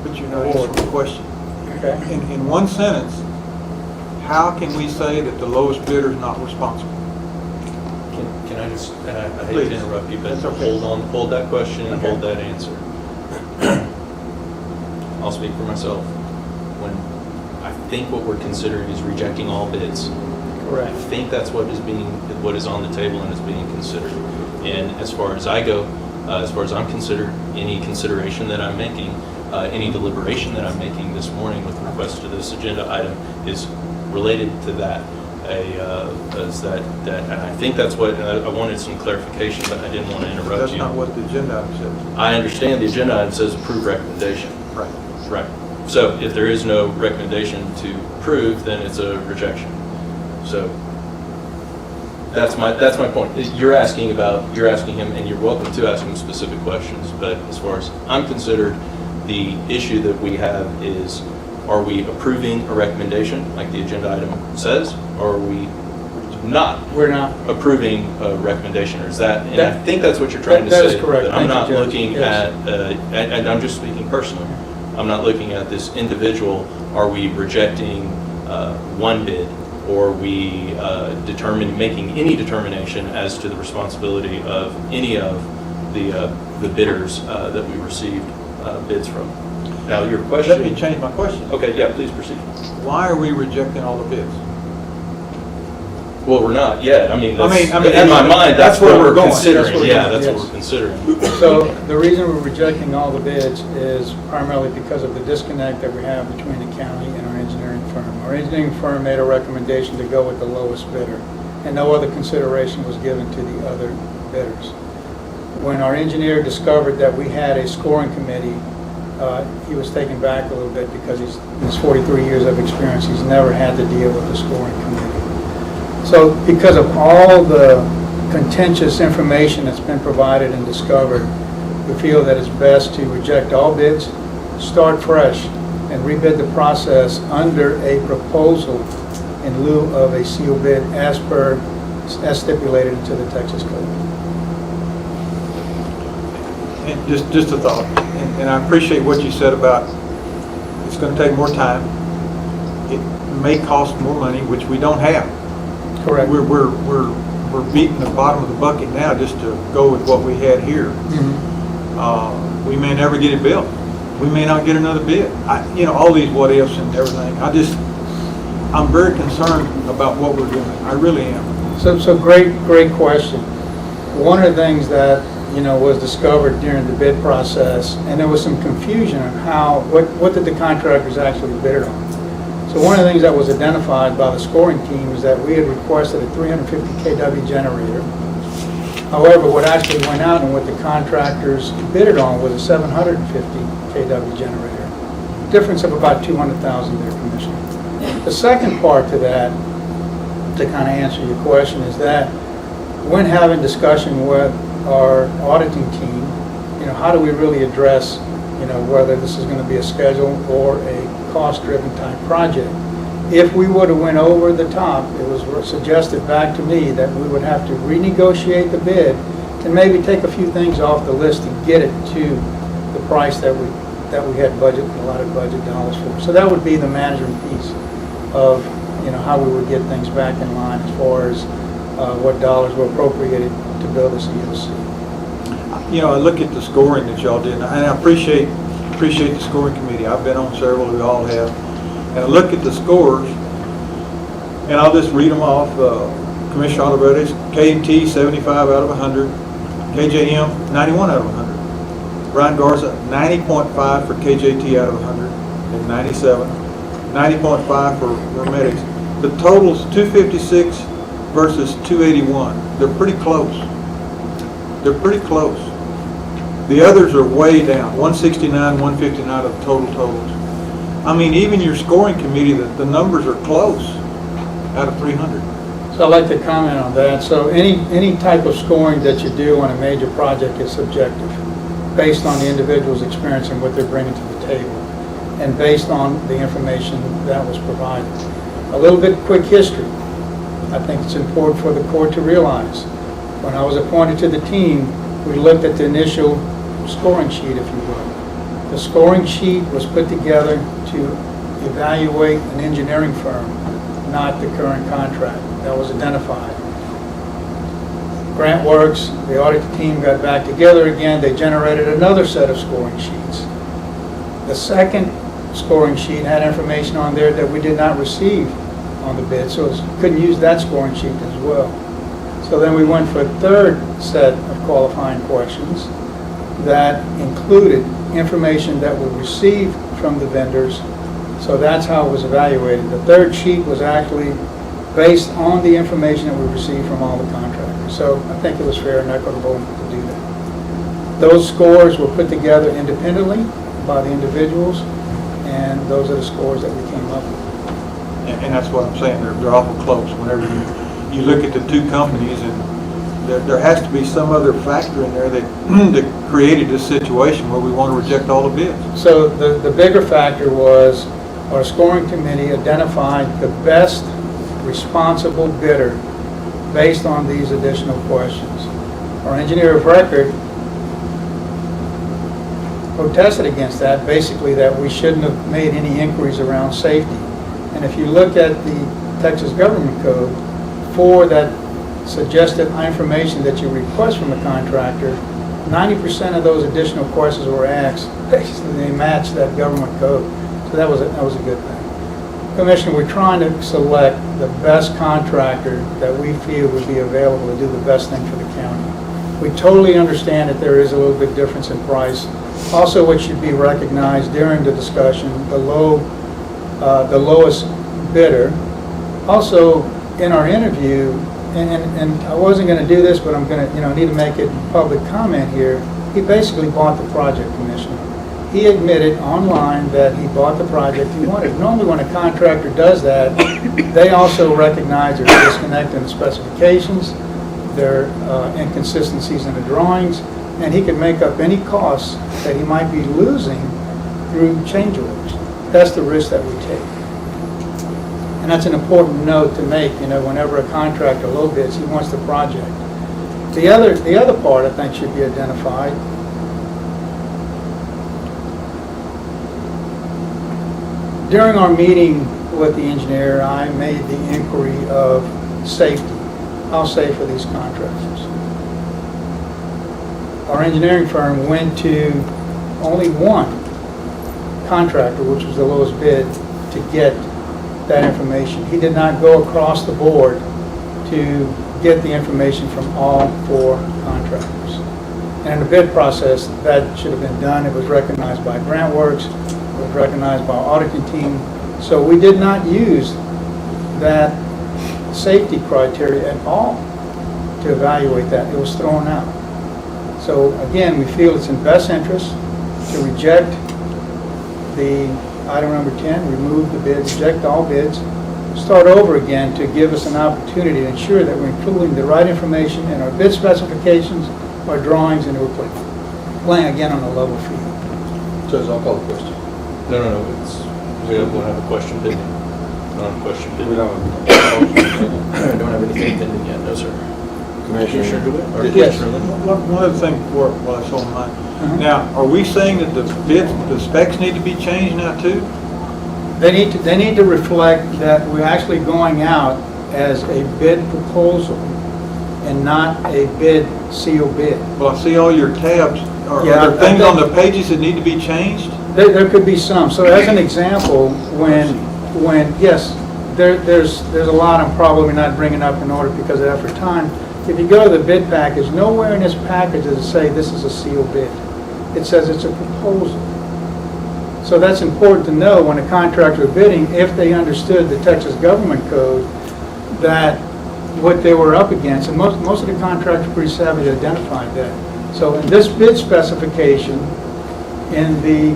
But you're not answering the question. Okay. In one sentence, how can we say that the lowest bidder is not responsible? Can I just, and I hate Please. to interrupt you, but That's okay. hold that question and Okay. hold that answer. I'll speak for myself. When I think what we're considering is rejecting all bids. Correct. I think that's what is on the table and is being considered. And as far as I go, as far as I'm considered, any consideration that I'm making, any deliberation that I'm making this morning with request to this agenda item is related to that. And I think that's what, I wanted some clarification, but I didn't want to interrupt That's you. not what the agenda item says. I understand the agenda item says approve recommendation. Right. Right. So if there is no recommendation to approve, then it's a rejection. So that's my point. You're asking him, and you're welcome to ask him specific questions. But as far as I'm considered, the issue that we have is, are we approving a recommendation like the agenda item says, or are we not? We're not. Approving a recommendation, or is that? And I think that's what you're trying to say. That is correct. That I'm Thank you, not Judge. looking Yes. at, and I'm just speaking personally. I'm not looking at this individual. Are we rejecting one bid, or are we making any determination as to the responsibility of any of the bidders that we received bids from? Now, your question. Let me change my question. Okay, yeah, please proceed. Why are we rejecting all the bids? Well, we're not yet. I mean, I mean, in my mind, that's what we're going. considering. That's Yeah, what that's yes. what we're considering. So the reason we're rejecting all the bids is primarily because of the disconnect that we have between the county and our engineering firm. Our engineering firm made a recommendation to go with the lowest bidder, and no other consideration was given to the other bidders. When our engineer discovered that we had a scoring committee, he was taken back a little bit because he's 43 years of experience. He's never had to deal with the scoring committee. So because of all the contentious information that's been provided and discovered, we feel that it's best to reject all bids, start fresh, and rebid the process under a proposal in lieu of a sealed bid as stipulated into the Texas Code. And just a thought, and I appreciate what you said about it's going to take more time. It may cost more money, which we don't have. Correct. We're beating the bottom of the bucket now just to go with what we had here. Mm-hmm. We may never get it built. We may not get another bid. All these what ifs and everything. I'm very concerned about what we're doing. I really am. So great question. One of the things that was discovered during the bid process, and there was some confusion on what did the contractors actually bid on. So one of the things that was identified by the scoring team is that we had requested a 350 kW generator. However, what actually went out and what the contractors bidded on was a 750 kW generator. Difference of about $200,000 there, Commissioner. The second part to that, to kind of answer your question, is that when having discussion with our auditing team, how do we really address, whether this is going to be a schedule or a cost-driven type project? If we would have went over the top, it was suggested back to me that we would have to renegotiate the bid and maybe take a few things off the list to get it to the price that we had allotted budget dollars for. So that would be the management piece of how we would get things back in line as far as what dollars were appropriated to build this EOC. I look at the scoring that y'all did, and I appreciate the scoring committee. I've been on several, we all have. And I look at the scores, and I'll just read them off. Commissioner Olivetti, K&T 75 out of 100, KJM 91 out of 100. Brian Garza 90.5 for KJT out of 100, and 97. 90.5 for Hermetics, The total's 256 versus 281. They're pretty close. They're pretty close. The others are way down, 169, 159 of total totals. I mean, even your scoring committee, the numbers are close out of 300. So I'd like to comment on that. So any type of scoring that you do on a major project is subjective, based on the individual's experience and what they're bringing to the table, and based on the information that was provided. A little bit quick history. I think it's important for the court to realize. When I was appointed to the team, we looked at the initial scoring sheet, if you will. The scoring sheet was put together to evaluate an engineering firm, not the current contract that was identified. Grant Works, the audit team got back together again. They generated another set of scoring sheets. The second scoring sheet had information on there that we did not receive on the bid, so couldn't use that scoring sheet as well. So then we went for a third set of qualifying questions that included information that we received from the vendors. So that's how it was evaluated. The third sheet was actually based on the information that we received from all the contractors. So I think it was fair and equitable to do that. Those scores were put together independently by the individuals, and those are the scores that we came up with. And that's what I'm saying, they're awful close. Whenever you look at the two companies, and there has to be some other factor in there that created this situation where we want to reject all the bids. So the bigger factor was our scoring committee identified the best responsible bidder based on these additional questions. Our engineer of record protested against that, basically that we shouldn't have made any inquiries around safety. And if you look at the Texas Government Code, for that suggested information that you request from a contractor, 90% of those additional questions were asked, basically they matched that government code. So that was a good thing. Commissioner, we're trying to select the best contractor that we feel would be available to do the best thing for the county. We totally understand that there is a little bit difference in price. Also, what should be recognized during the discussion, the lowest bidder. Also, in our interview, and I wasn't going to do this, but I'm going to, need to make it public comment here. He basically bought the project, Commissioner. He admitted online that he bought the project he wanted. Normally, when a contractor does that, they also recognize there's disconnect in the specifications, there are inconsistencies in the drawings, and he can make up any costs that he might be losing through change orders. That's the risk that we take. And that's an important note to make, whenever a contractor low bids, he wants the project. The other part I think should be identified. During our meeting with the engineer, I made the inquiry of safety. How safe are these contractors? Our engineering firm went to only one contractor, which was the lowest bid, to get that information. He did not go across the board to get the information from all four contractors. And in the bid process, that should have been done. It was recognized by Grant Works, it was recognized by our auditing team. So we did not use that safety criteria at all to evaluate that. It was thrown out. So again, we feel it's in best interest to reject the item number 10, remove the bids, reject all bids, start over again to give us an opportunity to ensure that we're including the right information in our bid specifications, our drawings, and we're playing again on a level field. Judge, I'll call the question. No, we don't have a question pending. Not a question pending. We don't. I don't have anything pending yet, no, sir. Commissioner DeWitt? Or Yes. Commissioner Lynn? One other thing before I saw mine. Now, are we saying that the specs need to be changed now too? They need to reflect that we're actually going out as a bid proposal and not a bid seal bid. Well, I see all your tabs. Are Yeah, there things on the pages that need to be changed? There could be some. So as an example, when yes, there's a lot I'm probably not bringing up in order because of effort time. If you go to the bid package, nowhere in this package does it say this is a sealed bid. It says it's a proposal. So that's important to know when a contractor is bidding, if they understood the Texas government code, that what they were up against, and most of the contractors are pretty savvy to identify that. So in this bid specification, in the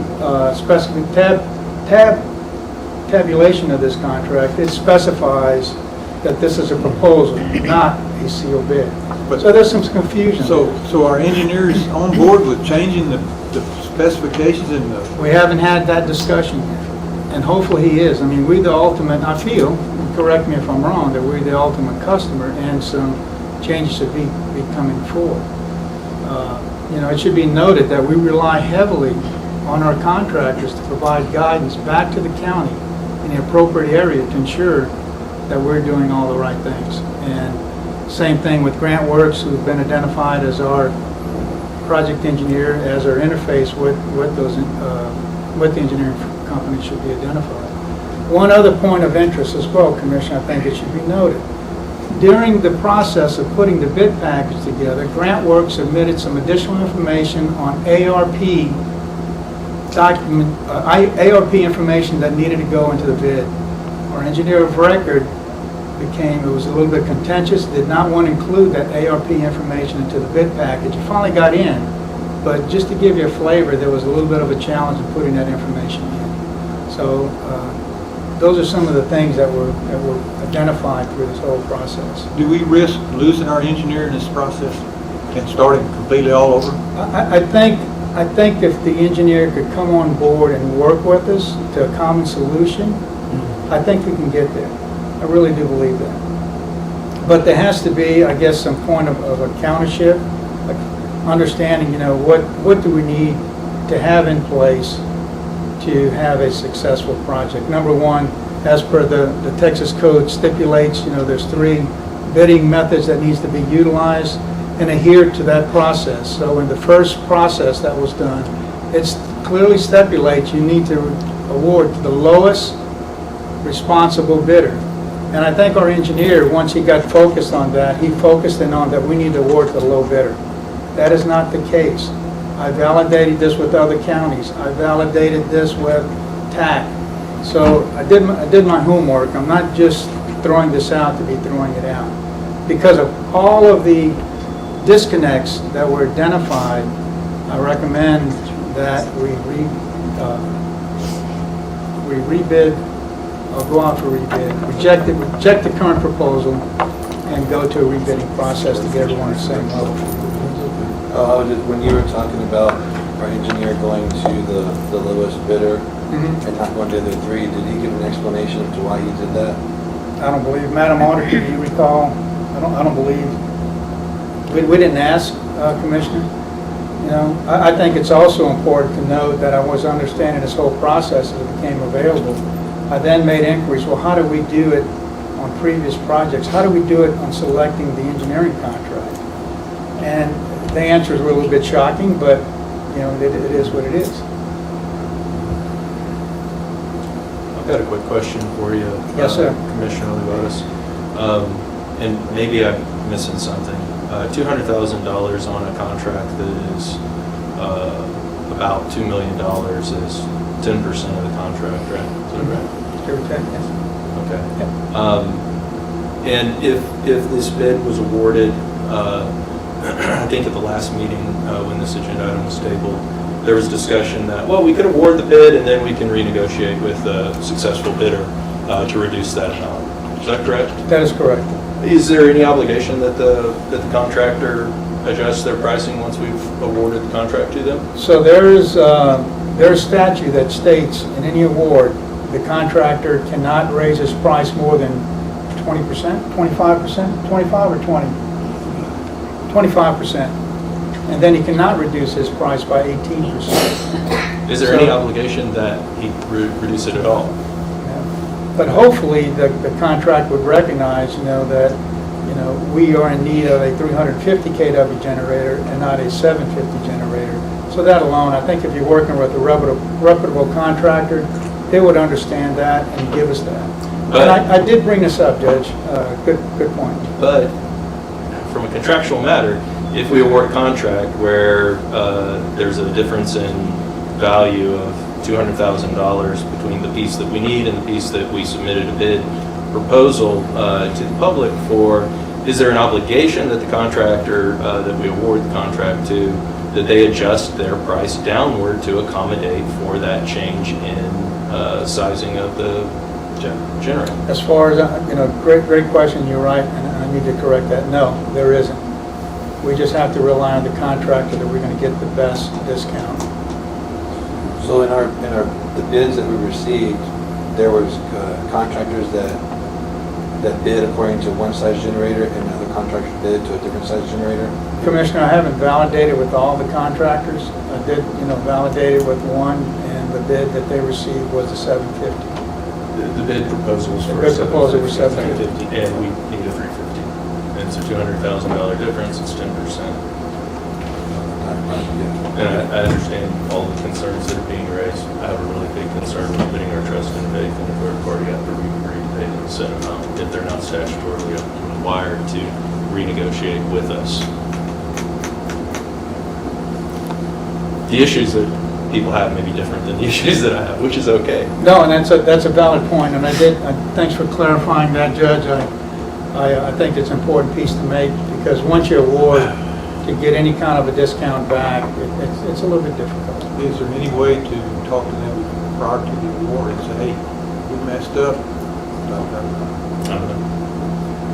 tabulation of this contract, it specifies that this is a proposal, not a sealed bid. So there's some confusion. So are engineers on board with changing the specifications in the? We haven't had that discussion yet, and hopefully he is. I mean, we're the ultimate, I feel, correct me if I'm wrong, that we're the ultimate customer, and some changes should be coming forward. You know, it should be noted that we rely heavily on our contractors to provide guidance back to the county in the appropriate area to ensure that we're doing all the right things. And same thing with Grant Works, who's been identified as our project engineer, as our interface with the engineering company should be identified. One other point of interest as well, Commissioner, I think it should be noted. During the process of putting the bid package together, Grant Works submitted some additional information on ARP information that needed to go into the bid. Our engineer of record it was a little bit contentious, did not want to include that ARP information into the bid package. It finally got in, but just to give you a flavor, there was a little bit of a challenge in putting that information in. So those are some of the things that were identified through this whole process. Do we risk losing our engineer in this process and starting completely all over? I think if the engineer could come on board and work with us to a common solution, I think we can get there. I really do believe that. But there has to be, I guess, some point of accountanship, like understanding, you know, what do we need to have in place to have a successful project. Number one, as per the Texas code stipulates, you know, there's 3 bidding methods that needs to be utilized and adhere to that process. So in the first process that was done, it clearly stipulates you need to award to the lowest responsible bidder. And I think our engineer, once he got focused on that, he focused in on that we need to award to the low bidder. That is not the case. I validated this with other counties. I validated this with TAC. So I did my homework. I'm not just throwing this out to be throwing it out. Because of all of the disconnects that were identified, I recommend that we rebid, or go out for rebid, reject the current proposal, and go to a rebidding process to get everyone at the same level. When you were talking about our engineer going to the lowest bidder and not going to the other 3, did he give an explanation as to why he did that? I don't believe, Madam Auditor, do you recall? I don't believe. We didn't ask, Commissioner. You know, I think it's also important to note that I was understanding this whole process as it became available. I then made inquiries, well, how do we do it on previous projects? How do we do it on selecting the engineering contract? And the answers were a little bit shocking, but, you know, it is what it is. I've got a quick question for you. Yes, sir. Commissioner Olivares. And maybe I'm missing something. $200,000 on a contract that is about $2 million is 10% of the contract, right? Is that right? Give or take, yes. Okay. And if this bid was awarded, I think at the last meeting when this agenda item was tabled, there was discussion that, well, we could award the bid and then we can renegotiate with the successful bidder to reduce that amount. Is that correct? That is correct. Is there any obligation that the contractor adjusts their pricing once we've awarded the contract to them? So there's statute that states in any award, the contractor cannot raise his price more than 20%, 25%, 25 or 20? 25%. And then he cannot reduce his price by 18%. Is there any obligation that he reduce it at all? But hopefully the contract would recognize, you know, that, you know, we are in need of a 350 kW generator and not a 750 generator. So that alone, I think if you're working with a reputable contractor, they would understand that and give us that. But, and I did bring this up, Judge. Good point. But from a contractual matter, if we award a contract where there's a difference in value of $200,000 between the piece that we need and the piece that we submitted a bid proposal to the public for. Is there an obligation that the contractor that we award the contract to, that they adjust their price downward to accommodate for that change in sizing of the generator? As far as, great question, you're right, and I need to correct that. No, there isn't. We just have to rely on the contractor that we're going to get the best discount. So in the bids that we received, there was contractors that bid according to one size generator and other contractors bid to a different size generator? Commissioner, I haven't validated with all the contractors. I did, validate it with one, and the bid that they received was a 750. The bid proposals The for bid proposal was 750, and we need a 350. And it's a $200,000 difference, it's 10%. And I understand all the concerns that are being raised. I have a really big concern with putting our trust and faith in a third party after we agree to pay them a set amount if they're not statutorily required to renegotiate with us. The issues that people have may be different than the issues that I have, which is okay. No, and that's a valid point, and thanks for clarifying that, Judge. I think it's an important piece to make, because once you award, to get any kind of a discount back, it's a little bit difficult. Is there any way to talk to them prior to the award and say, hey, we messed up?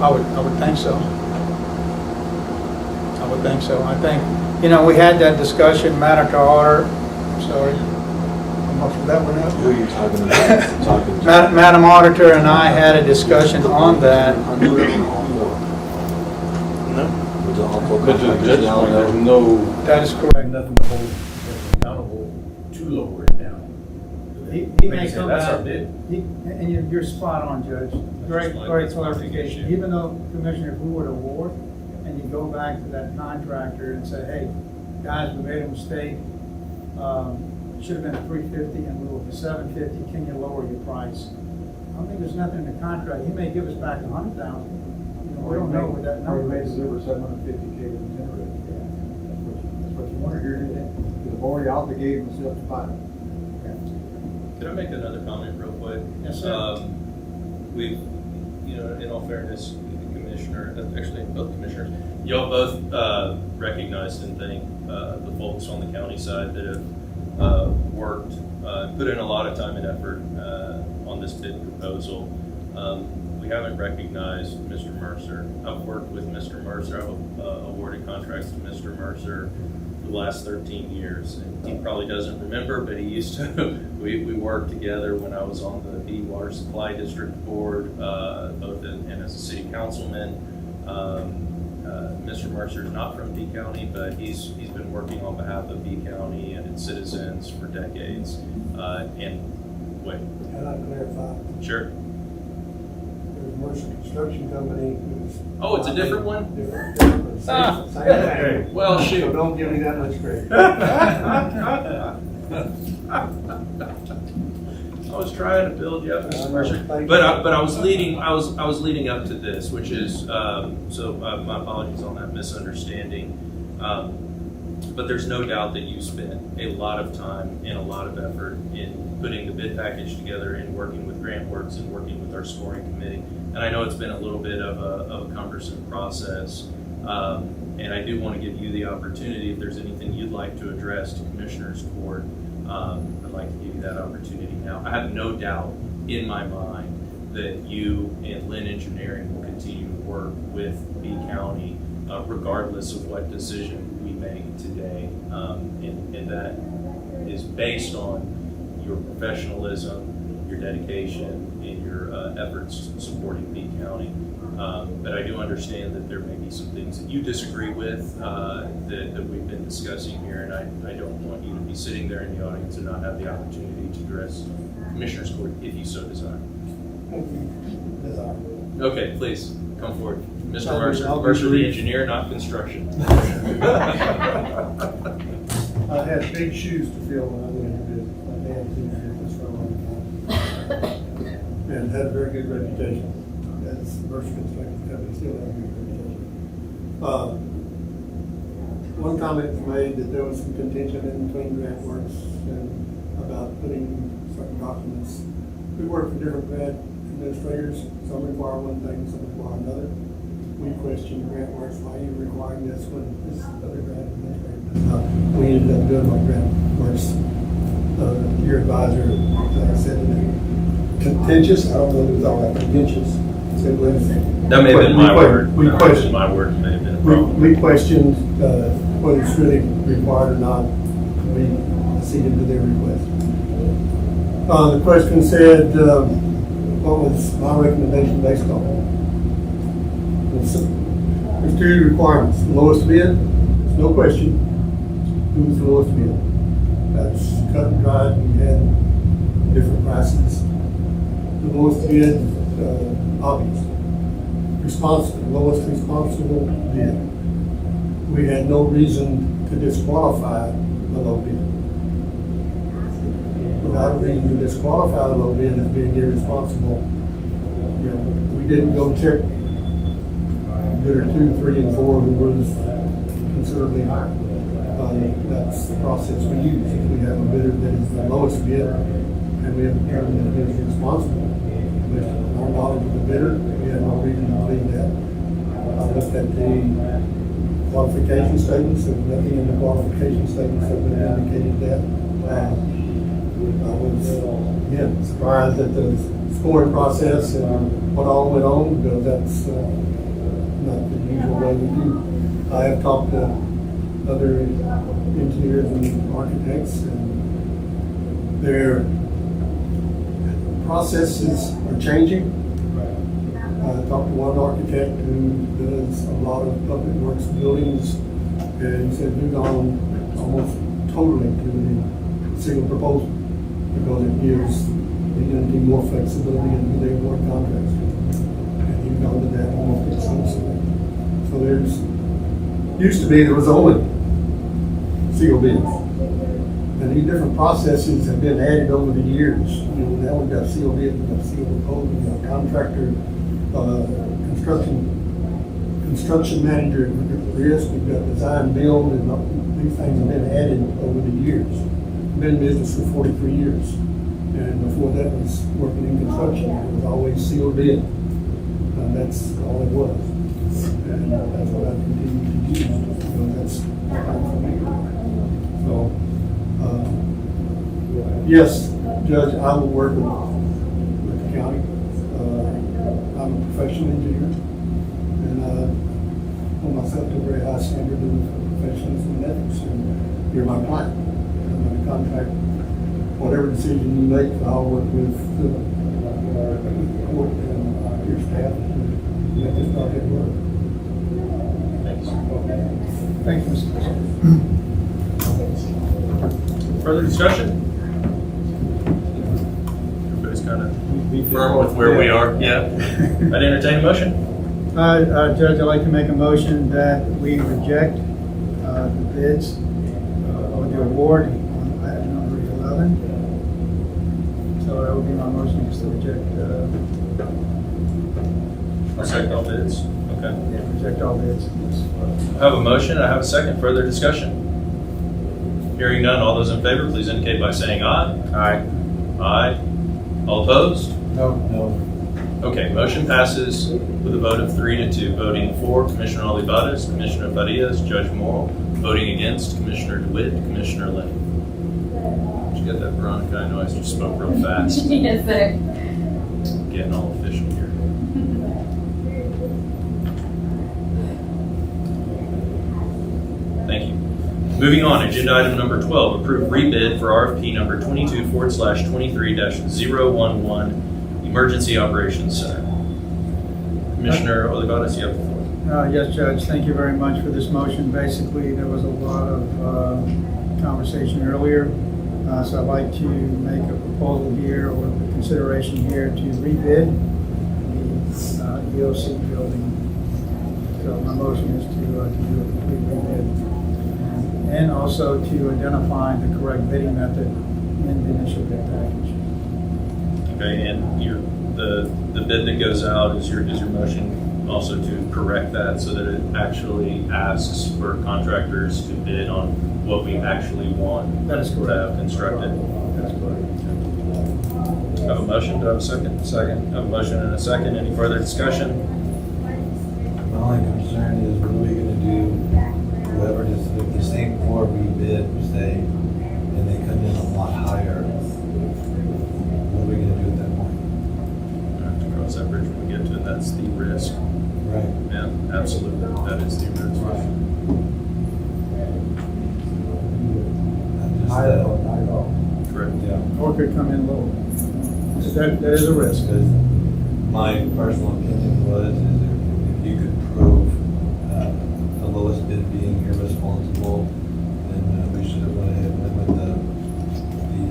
I would think so. I would think so. I think, we had that discussion, matter to order. Sorry. I'm muffled that one up. Who are you talking about? Madam Auditor and I had a discussion on that. There's no. That is correct. Nothing to hold accountable to lower it down. He may come That's back. our bid. And you're spot on, Judge. Great clarification. Even though, Commissioner, if we were to award, and you go back to that contractor and say, hey, guys, we made a mistake. It should have been a 350 and we were for 750. Can you lower your price? I don't think there's nothing in the contract. He may give us back 100,000. We don't know what that number is. Over 750K to the generator. That's what you want to hear, today. They've already obligated themselves to buy it. Can I make another comment real quick? Yes, sir. We've, in all fairness, the commissioner, actually both commissioners, y'all both recognized and thank the folks on the county side that have worked, put in a lot of time and effort on this bid proposal. We haven't recognized Mr. Mercer. I've worked with Mr. Mercer. I've awarded contracts to Mr. Mercer the last 13 years. And he probably doesn't remember, but he used to. We worked together when I was on the Beeville Water Supply District Board, both and as a city councilman. Mr. Mercer is not from B County, but he's been working on behalf of B County and its citizens for decades. And wait. Can I clarify? Sure. Mercer Construction Company. Oh, it's a different one? Different. Same thing. Well, shoot. So don't give me that much credit. I was trying to build you up, Mr. Mercer, but I was leading up to this, which is so my apologies on that misunderstanding. But there's no doubt that you spent a lot of time and a lot of effort in putting the bid package together and working with GrantWorks and working with our scoring committee. And I know it's been a little bit of a cumbersome process. And I do want to give you the opportunity, if there's anything you'd like to address to Commissioners Court, I'd like to give you that opportunity now. I have no doubt in my mind that you and Lynn Engineering will continue to work with B County regardless of what decision we make today. And that is based on your professionalism, your dedication, and your efforts supporting B County. But I do understand that there may be some things that you disagree with that we've been discussing here, and I don't want you to be sitting there in the audience and not have the opportunity to address Commissioners Court if you so desire. Okay, please, come forward. Mr. Mercer, Mercer the engineer, not construction. I had big shoes to fill when I went into business. My dad was in business for a long time. And had a very good reputation. As Mercer Construction Company still has a good reputation. One comment was made that there was some contention in between GrantWorks and about putting certain documents. We work for different grant administrators. Some require one thing, some require another. We question grant works, why are you requiring this when this other grant administrator does not? We ended up doing what grant works. Your advisor said it contentious. I don't know if it was all that contentious. So That may have been my word. We questioned. My word may have been a problem. We questioned whether it's really required or not. We acceded to their request. The question said, what was my recommendation based on? There's two requirements. The lowest bid, there's no question. Who's the lowest bid? That's cut and dried. We had different prices. The lowest bid, obvious. Lowest responsible bid. We had no reason to disqualify the low bid. Without a reason to disqualify the low bid as being irresponsible, we didn't go check bidder 2, 3, and 4 who was considerably higher. That's the process we use. If we have a bidder that is the lowest bid and we have a bidder that is responsible, with our knowledge of the bidder, we have no reason to believe that. I looked at the qualification statements, and nothing in the qualification statements that would have indicated that. I was, again, surprised at the scoring process and what all went on, because that's not the usual way we do. I have talked to other engineers and architects, and their processes are changing. I talked to one architect who does a lot of public works buildings, and he said we've gone almost totally to the single proposal because it gives the entity more flexibility in who they award contracts to. And he's gone to that almost exclusively. So there was only sealed bids. And these different processes have been added over the years. Now we've got sealed bids, we've got sealed proposals, we've got contractor, construction manager risk, we've got design build, and these things have been added over the years. I've been in business for 43 years. And before that was working in construction, it was always sealed bid. And that's all it was. And that's what I continue to use, because that's what I'm familiar with. So, yes, Judge, I will work with the county. I'm a professional engineer, and I hold myself to a very high standard of professionalism and ethics, and you're my client. I'm going to contract whatever decision you make. I'll work with the court and your staff to make this project work. Thank you, Mr. President. Further discussion? Everybody's kind of firm with where we are. Yeah. I'd entertain a motion. Judge, I'd like to make a motion that we reject the bids or the award on item number 11. So that would be my motion, is to reject. Reject all bids. Okay. Yeah, reject all bids. I have a motion. I have a second. Further discussion? Hearing none. All those in favor, please indicate by saying aye. Aye. Aye. All opposed? No. No. Okay, motion passes with a vote of 3-2. Voting for Commissioner Olivares, Commissioner Farias, Judge Morrill. Voting against Commissioner DeWitt, Commissioner Lane. Did you get that, Veronica? I know I just spoke real fast. Yes, sir. Getting all official here. Thank you. Moving on, agenda item number 12, approve rebid for RFP number 22/23-011, Emergency Operations Center. Commissioner Olivares, you have the floor. Yes, Judge, thank you very much for this motion. Basically, there was a lot of conversation earlier, so I'd like to make a proposal here, or the consideration here, to rebid the EOC building. So my motion is to do a complete rebid. And also to identify the correct bidding method in the initial bid package. Okay, and the bid that goes out is your motion also to correct that so that it actually asks for contractors to bid on what we actually want That is correct. to have constructed. that's correct. Have a motion, do I have a second? Second. Have a motion and a second, any further discussion? My only concern is what are we gonna do, whoever does, if the same floor rebid, say, and they come in a lot higher, what are we gonna do at that point? I have to cross that bridge when we get to it, that's the risk. Right. Yeah, absolutely, that is the risk. Higher or not at all. Correct. Yeah. Or could come in lower. So that is a risk. Because my personal opinion was, is if you could prove the lowest bid being irresponsible, then we should have went ahead and went with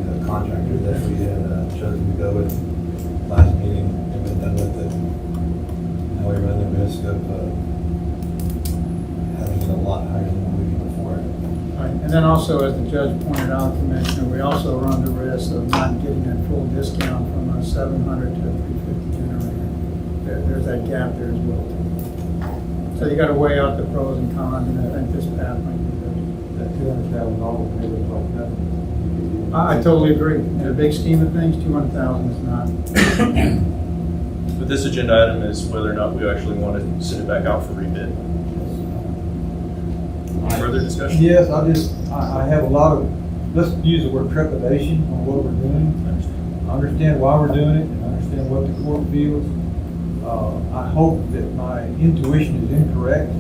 the contractor that we had chosen to go with last meeting and been done with it. Now we run the risk of having it a lot higher than what we can afford. Right. And then also, as the judge pointed out, Commissioner, we also run the risk of not getting that full discount from a 700 to a 350 generator. There's that gap there as well. So you got to weigh out the pros and cons, and I think this path might be good. That $200,000 maybe was like nothing. I totally agree. In the big scheme of things, 200,000 is not. But this agenda item is whether or not we actually want to send it back out for rebid. Further discussion? Yes, I have a lot of, let's use the word trepidation on what we're doing. I understand why we're doing it, and I understand what the court feels. I hope that my intuition is incorrect,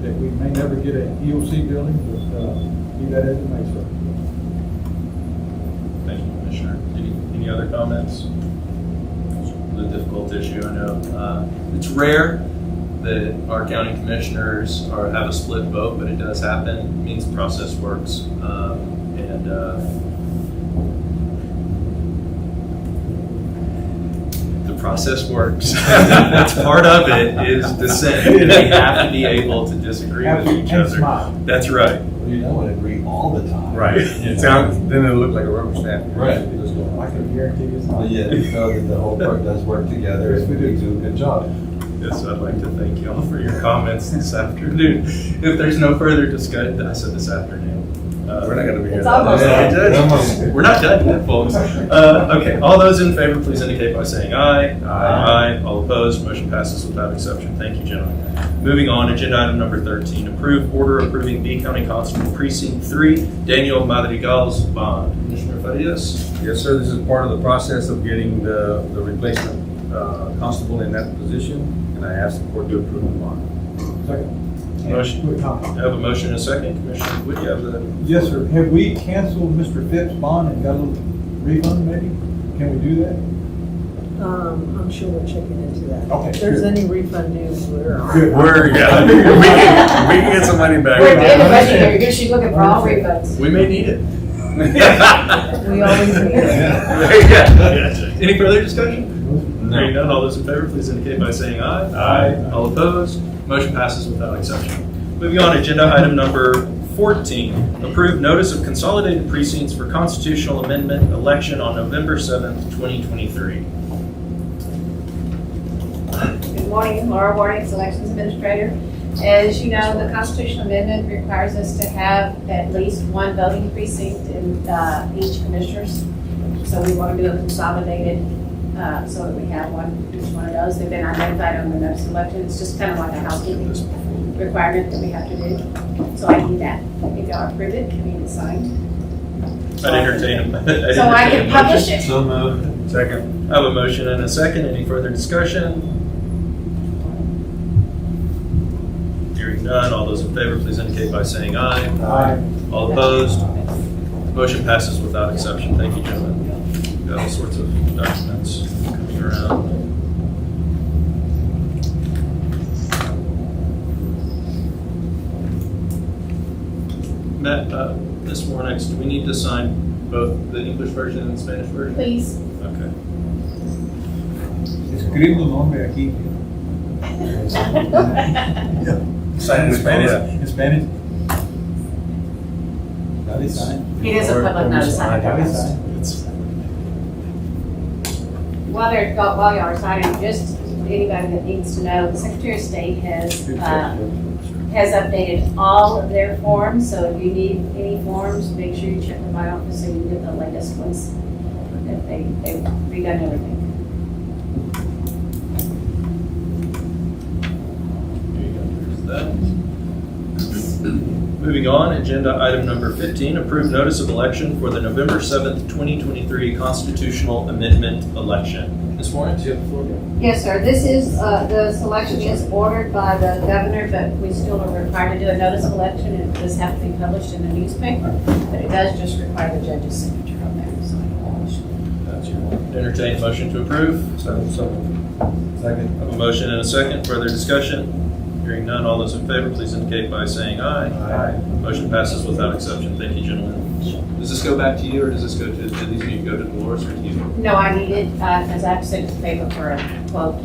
that we may never get a EOC building, but be that as it may, sir. Thank you, Commissioner. Any other comments? It's a difficult issue, I know. It's rare that our county commissioners have a split vote, but it does happen. It means the process works. The process works. That's part of it is dissent. And we have to be able to disagree with each other. That's right. You don't want to agree all the time. Right. It sounds, then it'll look like a rubber stamp. Right. I can guarantee it's not. But yet, we know that the whole part does work together, and we do a good job. Yes, I'd like to thank you all for your comments this afternoon. If there's no further discussion, I said this afternoon. We're not going to be here. It's almost We're not done yet, folks. Okay, all those in favor, please indicate by saying aye. Aye. All opposed, motion passes without exception. Thank you, gentlemen. Moving on, agenda item number 13, approve order approving B County Constable Precinct 3, Daniel Madrigal's bond. Commissioner Farias? Yes, sir. This is part of the process of getting the replacement constable in that position, and I ask the court to approve the bond. Second. Motion. I have a motion and a second. Commissioner, would you have the? Yes, sir. Have we canceled Mr. Phipps' bond and got a little refund maybe? Can we do that? I'm sure we're checking into that. Okay, If there's good. any refund news, we're on. Good. We can get some money back. We're at the end of budget year, you should look at for all refunds. We may need it. We always need it. Any further discussion? Hearing none, all those in favor, please indicate by saying aye. Aye. All opposed, motion passes without exception. Moving on, agenda item number 14, approve notice of consolidated precincts for constitutional amendment election on November 7th, 2023. Good morning, Laura Warning, Elections Administrator. As you know, the constitutional amendment requires us to have at least one voting precinct in each commissioners. So we want to do a consolidated so that we have each one of those. They've been identified on the notice of election. It's just kind of like a housekeeping requirement that we have to do. So I need that. If y'all approve it, can be signed. I'd entertain a So I can publish it. So moved. Second. I have a motion and a second. Any further discussion? Hearing none, all those in favor, please indicate by saying aye. Aye. All opposed? Motion passes without exception. Thank you, gentlemen. We've got all sorts of documents coming around. Matt, Ms. Warnix, do we need to sign both the English version and the Spanish version? Please. Okay. Escribe tu nombre aquí. Sign in Spanish. In Spanish. Dale sign. It is a public notice. Dale sign. While y'all are signing, just anybody that needs to know, the Secretary of State has has updated all of their forms, so if you need any forms, make sure you check with my office so you can get the latest ones. If they've redone everything. Moving on, agenda item number 15, approved notice of election for the November 7th, 2023 constitutional amendment election. Ms. Warren, do you have the floor? Yes, sir. This is, the selection is ordered by the governor, but we still are required to do a notice of election. It does have to be published in the newspaper, but it does just require the judge's signature on there. So That's your entertained motion to approve. Second. Second. Have a motion and a second. Further discussion? Hearing none, all those in favor, please indicate by saying aye. Aye. Motion passes without exception. Thank you, gentlemen. Does this go back to you, or does this go to, do these need to go to Dolores or to you? No, I need it, because I have to send it to paper for a quote.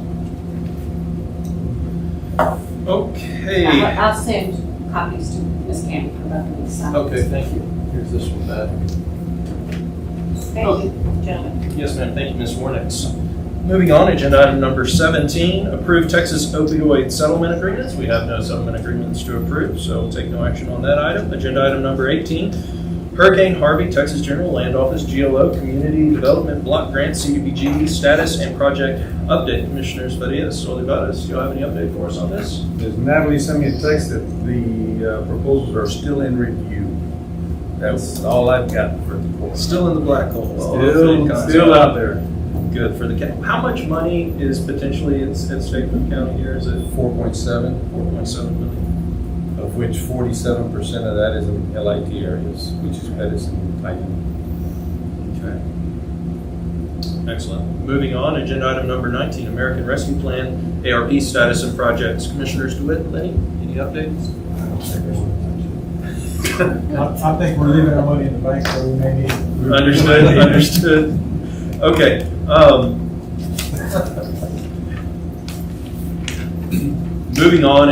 Okay. I'll send copies to Ms. Candy for both of these signs. Okay, thank you. Here's this one back. Thank you, gentlemen. Yes, ma'am. Thank you, Ms. Warnix. Moving on, agenda item number 17, approve Texas opioid settlement agreements. We have no settlement agreements to approve, so we'll take no action on that item. Agenda item number 18, Hurricane Harvey, Texas General Land Office, GLO, Community Development Block Grant, CDBG, status and project update. Commissioners Farias, Olivares, do you have any update for us on this? Ms. Natalie sent me a text that the proposals are still in review. That's all I've got for the report. Still in the black hole. Still out there. Good for the county. How much money is potentially at stake for the county here? Is it 4.7, 4.7 million? of which 47% of that is in LIT areas, which is Pettis and Titan. Okay. Excellent. Moving on, agenda item number 19, American Rescue Plan, ARP status and projects. Commissioners DeWitt, Lenny, any updates? I think we're leaving our money in the bank, so we may need. Understood. Okay. Moving on,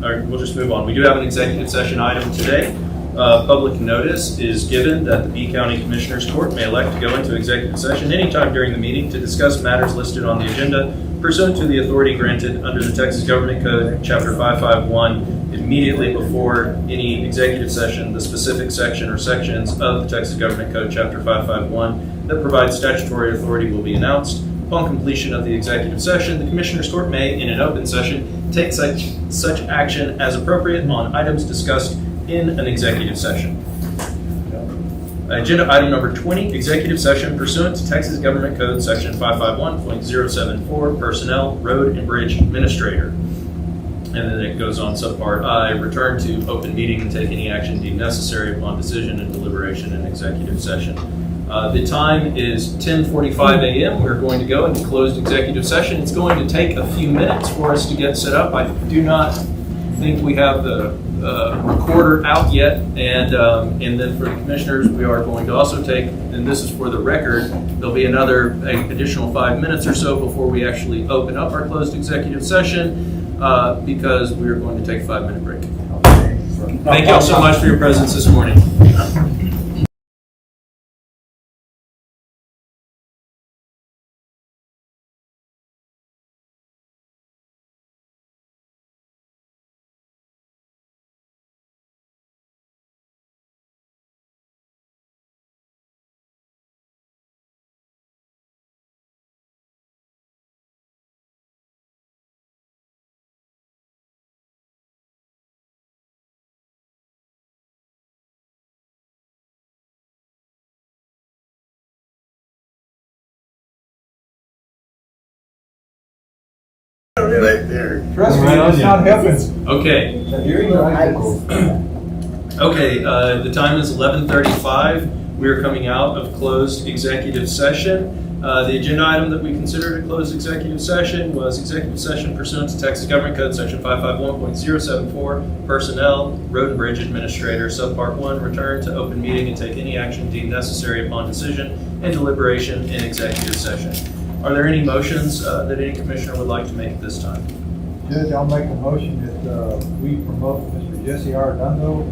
or we'll just move on. We do have an executive session item today. Public notice is given that the B County Commissioners Court may elect to go into executive session anytime during the meeting to discuss matters listed on the agenda pursuant to the authority granted under the Texas Government Code, Chapter 551. Immediately before any executive session, the specific section or sections of the Texas Government Code, Chapter 551, that provides statutory authority will be announced. Upon completion of the executive session, the Commissioners Court may, in an open session, take such action as appropriate on items discussed in an executive session. Agenda item number 20, executive session pursuant to Texas Government Code Section 551.074, Personnel, Road and Bridge Administrator. And then it goes on subpart I, return to open meeting and take any action deemed necessary upon decision and deliberation in executive session. The time is 10:45 a.m. We're going to go into closed executive session. It's going to take a few minutes for us to get set up. I do not think we have the recorder out yet. And then for the commissioners, we are going to also take, and this is for the record, there'll be another additional 5 minutes or so before we actually open up our closed executive session because we're going to take a 5-minute break. Thank you all so much for your presence this morning. Right there. Trust me, it's not helping. Okay. Okay, the time is 11:35. We are coming out of closed executive session. The agenda item that we considered a closed executive session was executive session pursuant to Texas Government Code Section 551.074, Personnel, Road and Bridge Administrator, Subpart 1, return to open meeting and take any action deemed necessary upon decision and deliberation in executive session. Are there any motions that any commissioner would like to make at this time? Judge, I'll make a motion that we promote Mr. Jesse R. Dundo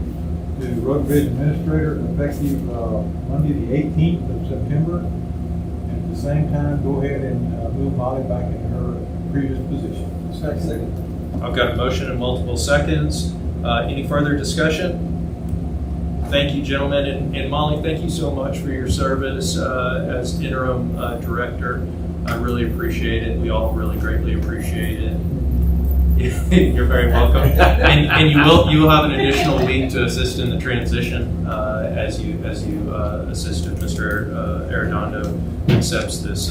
to Road Bridge Administrator effective Monday the 18th of September. And at the same time, go ahead and move Molly back into her previous position. Second. I've got a motion and multiple seconds. Any further discussion? Thank you, gentlemen. And Molly, thank you so much for your service as interim director. I really appreciate it. We all really greatly appreciate it. You're very welcome. And you will have an additional week to assist in the transition as you assist if Mr. Arredondo accepts this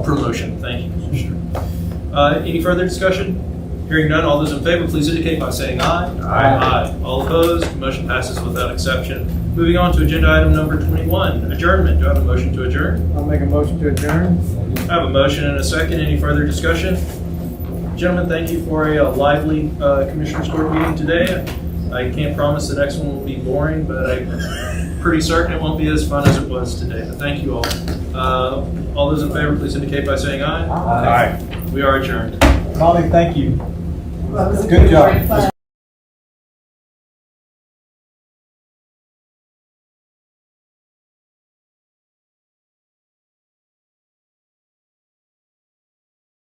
promotion. Thank you, Mr. Any further discussion? Hearing none, all those in favor, please indicate by saying aye. Aye. All opposed, motion passes without exception. Moving on to agenda item number 21, adjournment. Do I have a motion to adjourn? I'll make a motion to adjourn. I have a motion and a second. Any further discussion? Gentlemen, thank you for a lively Commissioners Court meeting today. I can't promise the next one will be boring, but I'm pretty certain it won't be as fun as it was today. But thank you all. All those in favor, please indicate by saying aye. Aye. We are adjourned. Molly, thank you. Good job.